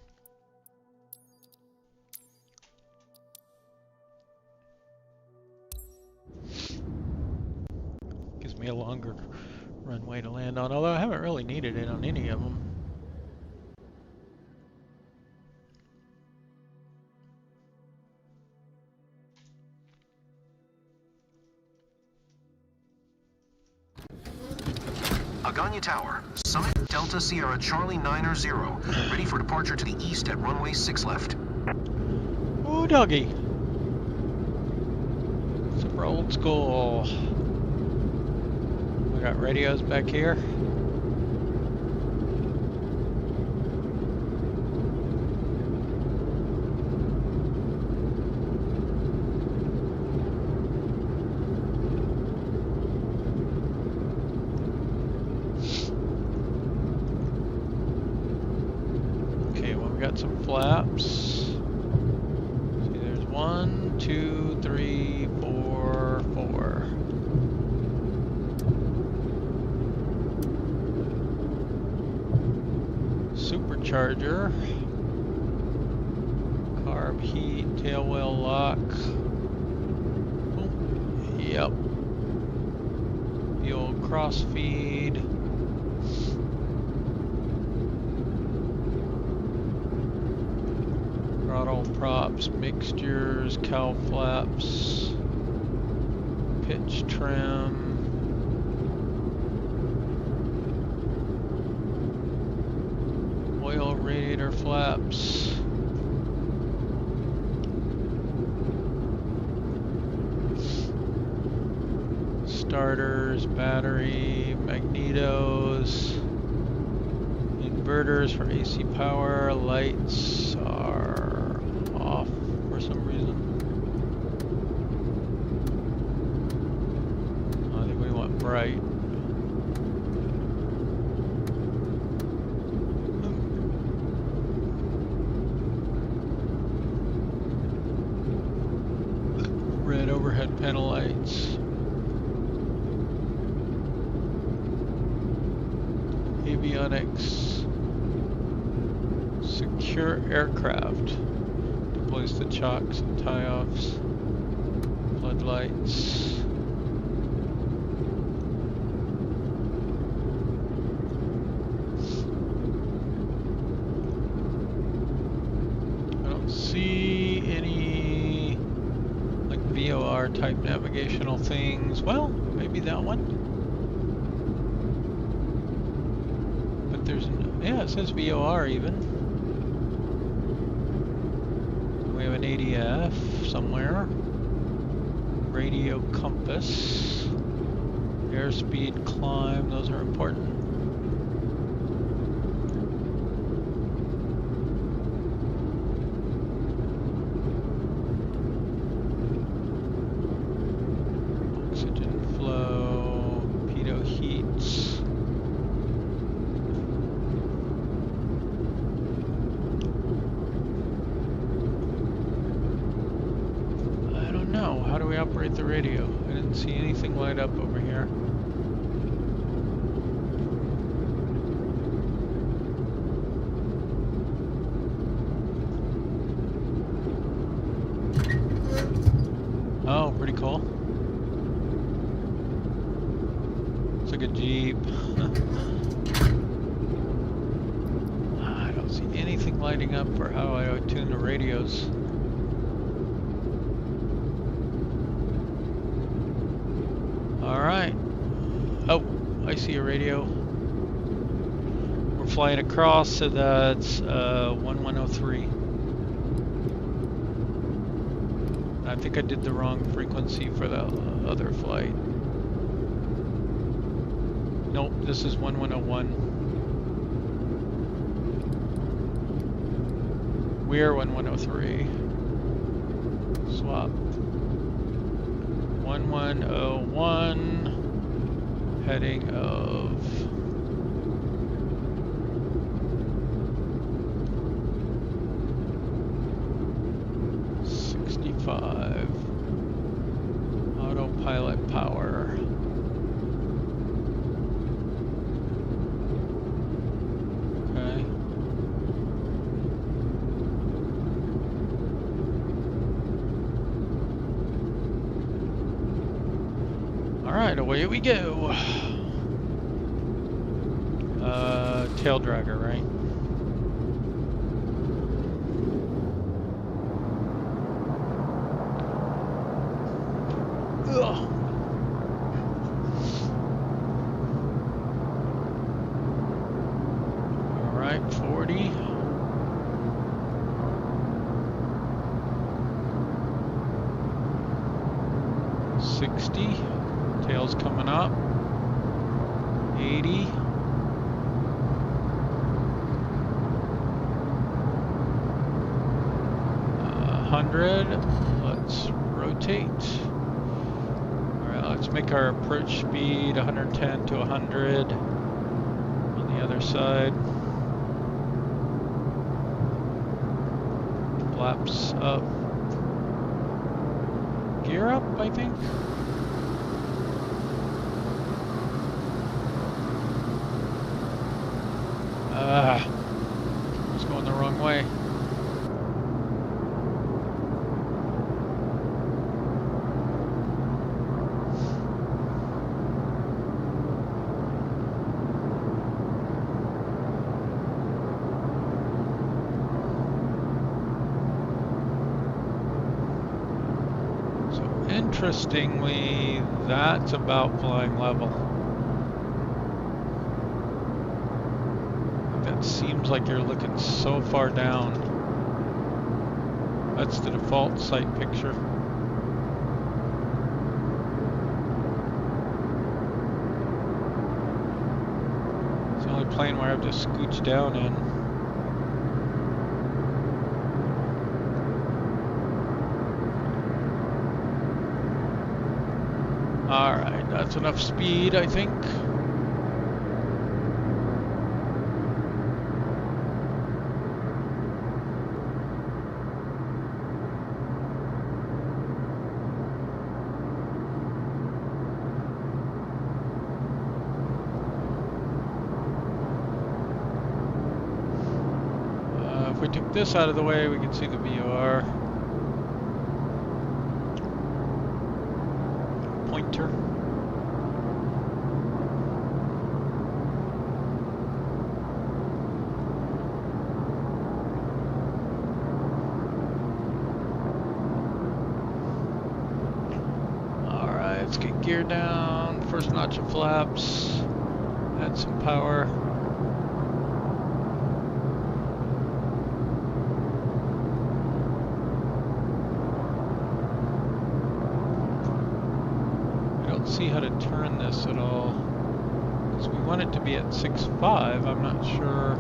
Speaker 1: Gives me a longer runway to land on, although I haven't really needed it on any of them.
Speaker 2: Agana Tower, Summit Delta Sierra Charlie 90, ready for departure to the east at runway 6 left.
Speaker 1: Ooh, doggy. Super old school. We got radios back here. Some flaps. See, there's 1, 2, 3, 4, 4. Supercharger. Carb heat, tail wheel lock. Oh, yep. The old cross feed. Throttle props, mixtures, cowl flaps, pitch trim, oil radiator flaps, starters, battery, magnetos, inverters for AC power, lights are off for some reason. I think we want bright. Red overhead panel lights. Avionics. Secure aircraft. Deploys the chocks and tie-offs. Floodlights. I don't see any like VOR type navigational things. Well, maybe that one. But there's no, yeah, it says VOR even. We have an ADF somewhere. Radio compass. Airspeed climb, those are important. Oxygen flow, pitot heats. How do we operate the radio? I didn't see anything light up over here. Oh, pretty cool. It's like a Jeep. I don't see anything lighting up for how I tune the radios. Alright. Oh, I see a radio. We're flying across, so that's 1103. I think I did the wrong frequency for the other flight. Nope, this is 1101. We're 1103. Swap. 1101. Heading of 65. Autopilot power. Okay. Alright, away we go. Tail dragger, right? Ugh. Alright, 40. Tails coming up. 80. 100. Let's rotate. Alright, let's make our approach speed 110 to 100 on the other side. Flaps up. Gear up, I think. It's going the wrong way. So interestingly, that's about flying level. Seems like you're looking so far down. That's the default sight picture. It's the only plane where I have to scooch down in. Alright, that's enough speed, I think. If we took this out of the way, we can see the VOR. Pointer. Alright, let's get gear down. First notch of flaps. Add some power. See how to turn this at all, because we want it to be at 6.5. I'm not sure.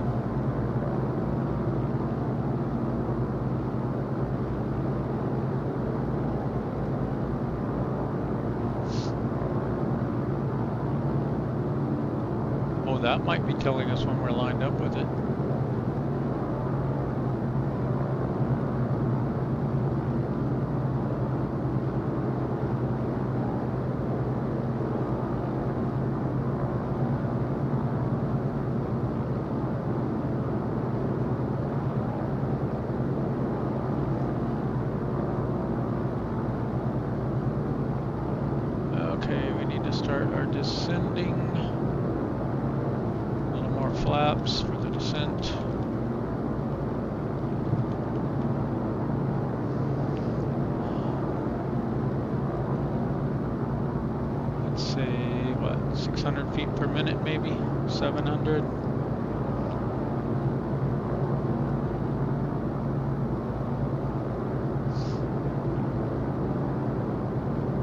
Speaker 1: Oh, that might be telling us when we're lined up with it. Descending. A little more flaps for the descent. Let's say, what, 600 feet per minute maybe? 700?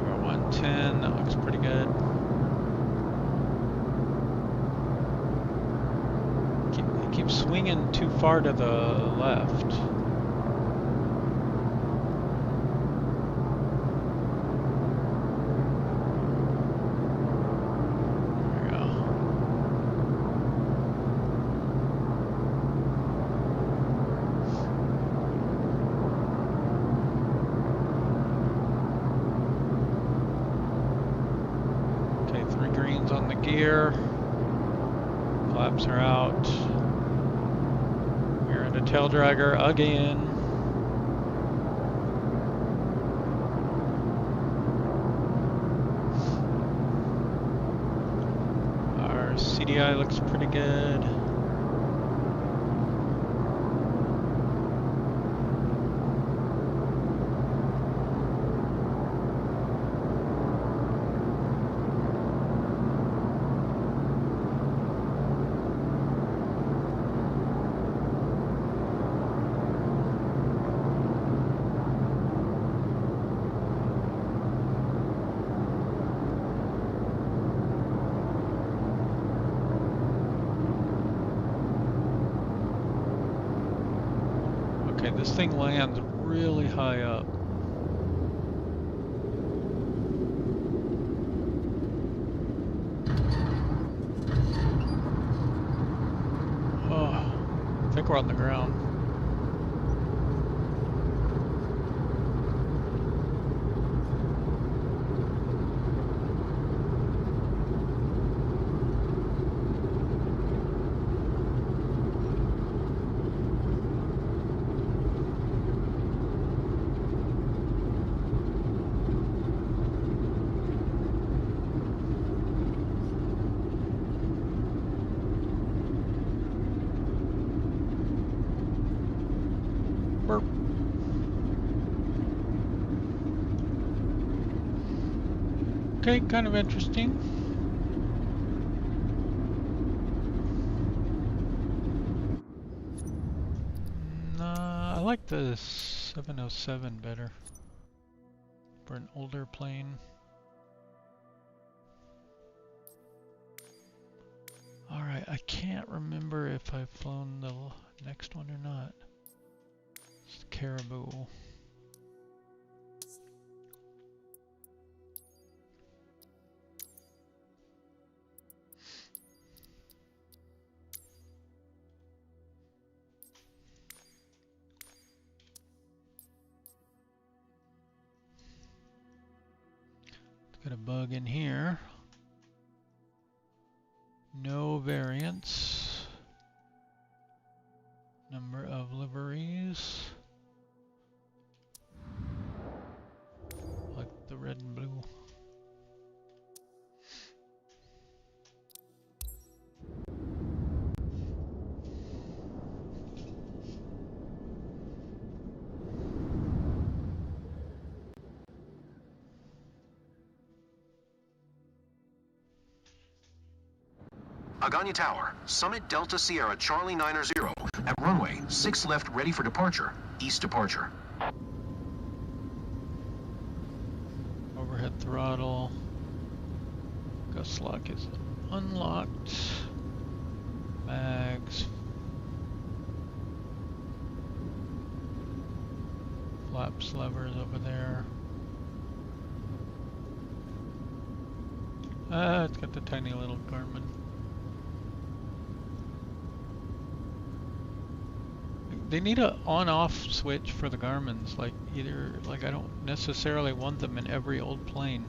Speaker 1: Or 110, that looks pretty good. Swinging too far to the left. flaps are out. We're in a tail dragger again. Our CDI looks pretty good. Okay, this thing lands really high up. Oh, I think we're on the ground. Burp. Okay, kind of interesting. I like the 707 better for an older plane. Alright, I can't remember if I've flown the next one or not. It's the Caribou. Got a bug in here. No variants. Number of liveries. Like the red and blue.
Speaker 2: Agana Tower, Summit Delta Sierra Charlie 90 at runway 6 left ready for departure, east departure.
Speaker 1: Overhead throttle. Gust lock is unlocked. Mags. Flaps levers over there. It's got the tiny little Garmin. They need a on-off switch for the Garmins. Like I don't necessarily want them in every old plane.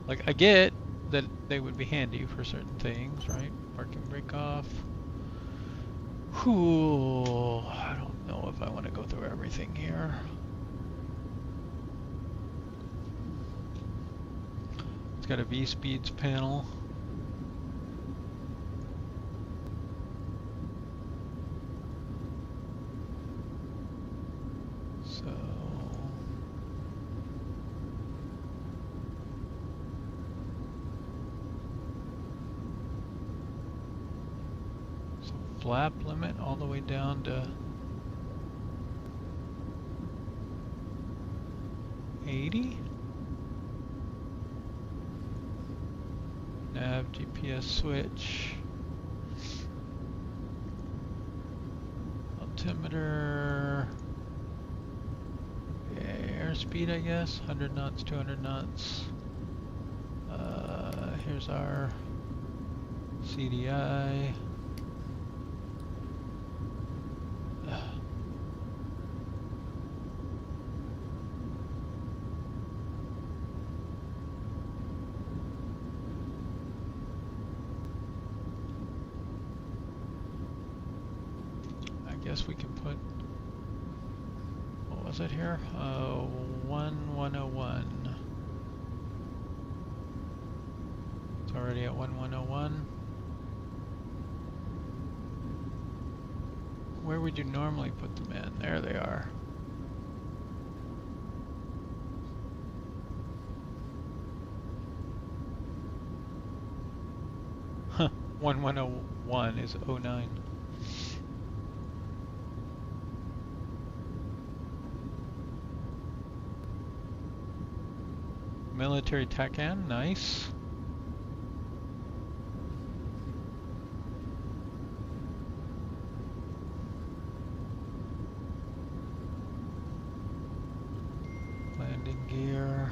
Speaker 1: Like I get that they would be handy for certain things, right? Parking brake off. Whew, I don't know if I want to go through everything here. It's got a V-Speeds panel. Flap limit all the way down to 80. Nav GPS switch. Altimeter. Airspeed, I guess. 100 knots, 200 knots. Here's our CDI. guess we can put, what was it here? 1101. It's already at 1101. Where would you normally put them in? There they are. Huh, 1101 is 09. Military TACAN, nice. Landing gear.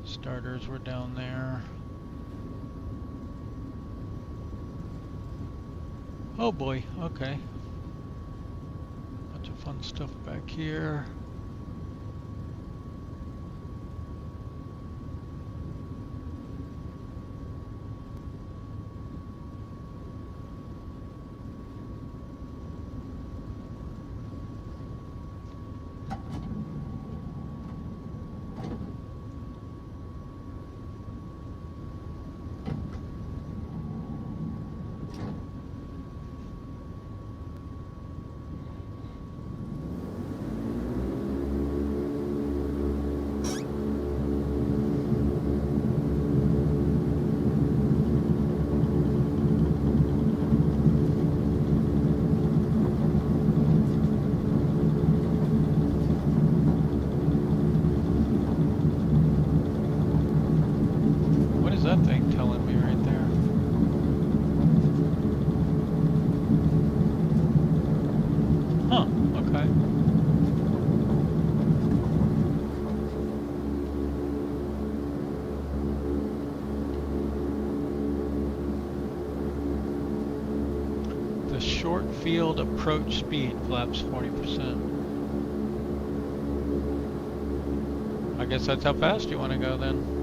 Speaker 1: Starters were down there. Oh boy, okay. Bunch of fun stuff back here. That thing telling me right there. Huh, okay. The short field approach speed flaps 40%. I guess that's how fast you want to go then.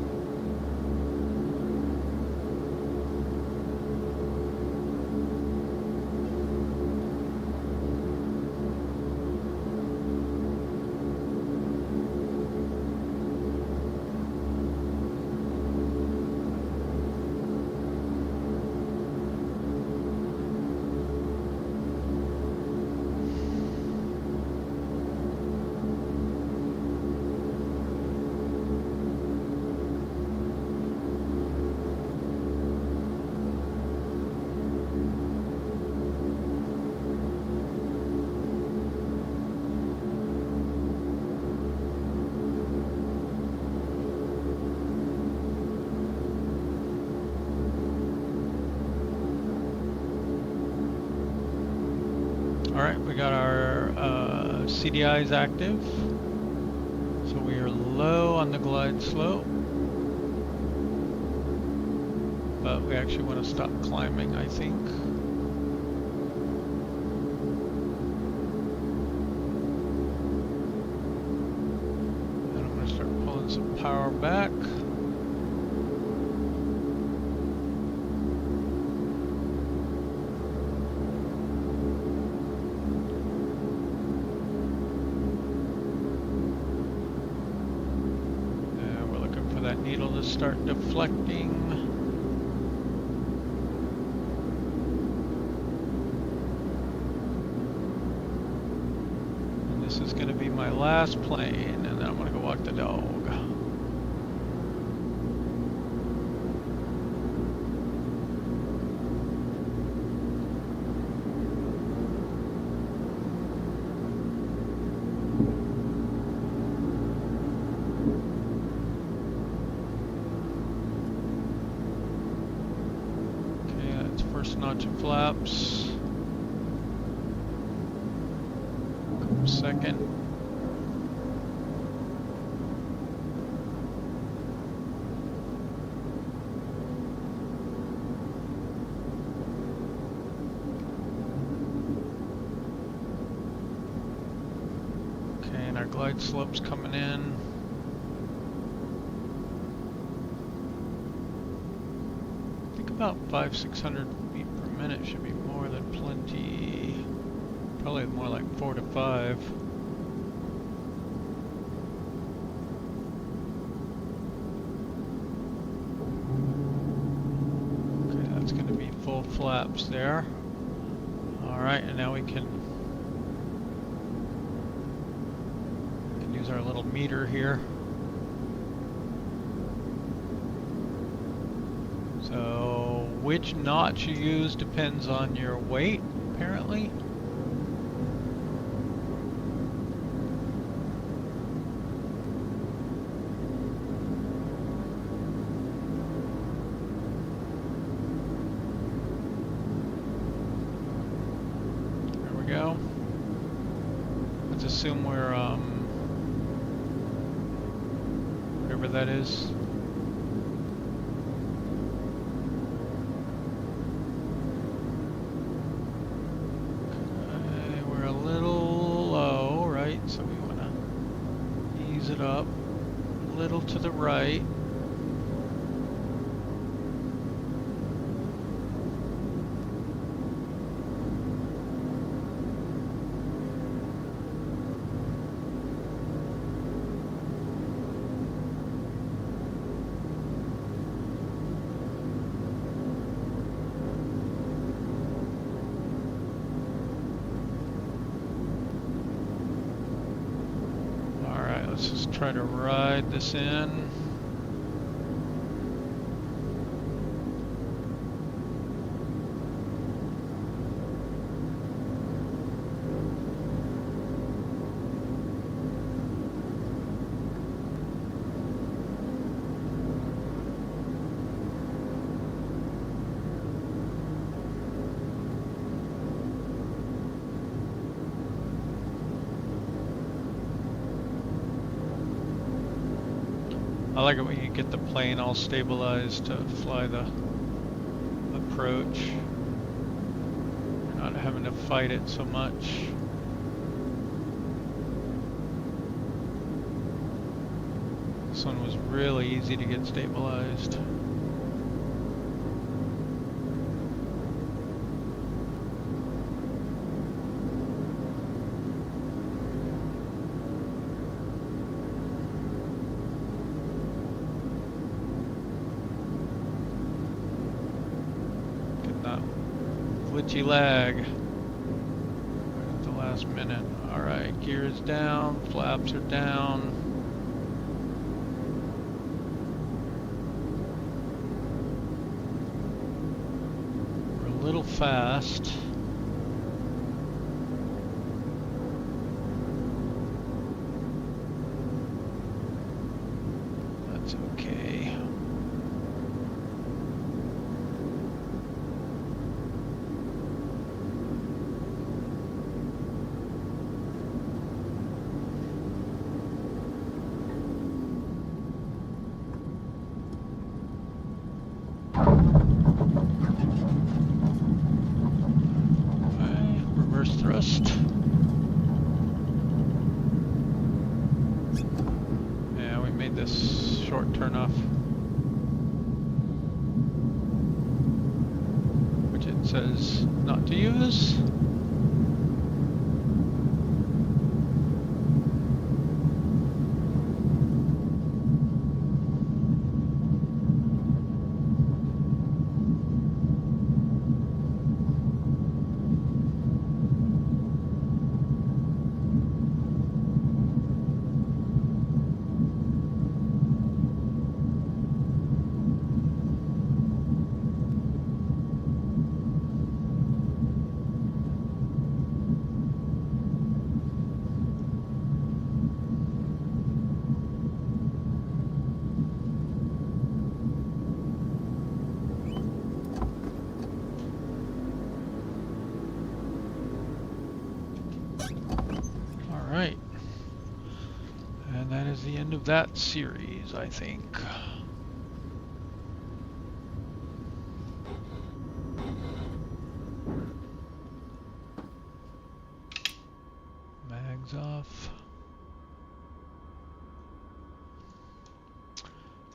Speaker 1: Alright, we got our CDIs active, so we are low on the glide slope, but we actually want to stop climbing, I think. And I'm going to start pulling some power back. Needle to start deflecting. And this is going to be my last plane, and then I'm going to go walk the dog. Notch of flaps. Second. glide slopes coming in. I think about 500-600 feet per minute should be more than plenty. Probably more like 4 to 5. Okay, that's going to be full flaps there. Alright, and now we can use our little meter here. So which notch you use depends on your weight, apparently. There we go. Let's assume we're whatever that is. Okay, we're a little low, right? So we want to ease it up a little to the right. Let's just try to ride this in. I like it when you get the plane all stabilized to fly the approach. You're not having to fight it so much. This one was really easy to get stabilized. Glitchy lag right at the last minute. Alright, gears down, flaps are down. We're a little fast. That's okay. Thrust. Yeah, we made this short turnoff, which it says not to use. Alright. And that is the end of that series, I think. Mags off.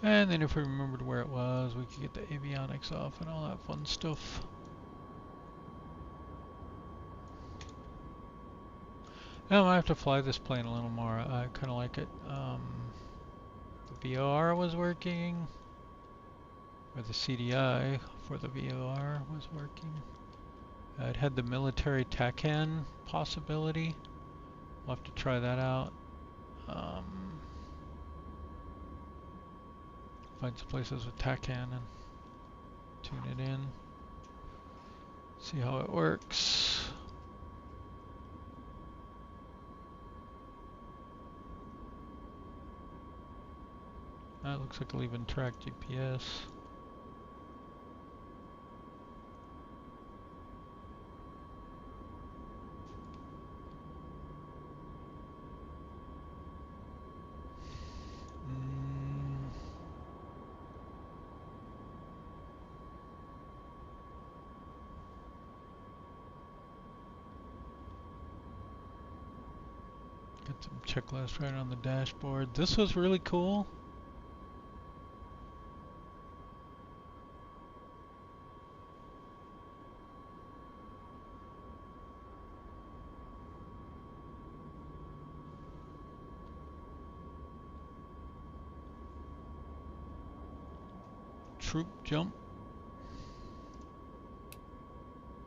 Speaker 1: And then if we remembered where it was, we could get the avionics off and all that fun stuff. Now I have to fly this plane a little more. I kind of like it. The VOR was working, or the CDI for the VOR was working. It had the military TACAN possibility. We'll have to try that out. Find some places with TACAN and tune it in. See how it works. That looks like it'll even track GPS. Got some checklists right on the dashboard. This was really cool. Troop jump.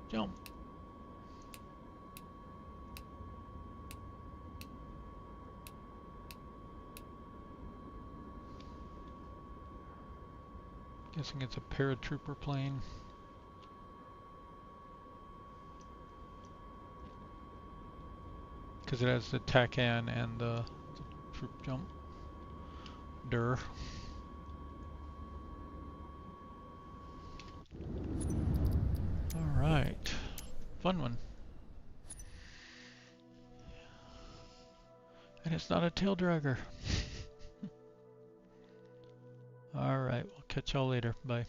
Speaker 1: Jump. Guessing it's a paratrooper plane. Because it has the TACAN and the troop jump. Durr. Alright. Fun one. And it's not a tail dragger. Alright, we'll catch y'all later. Bye.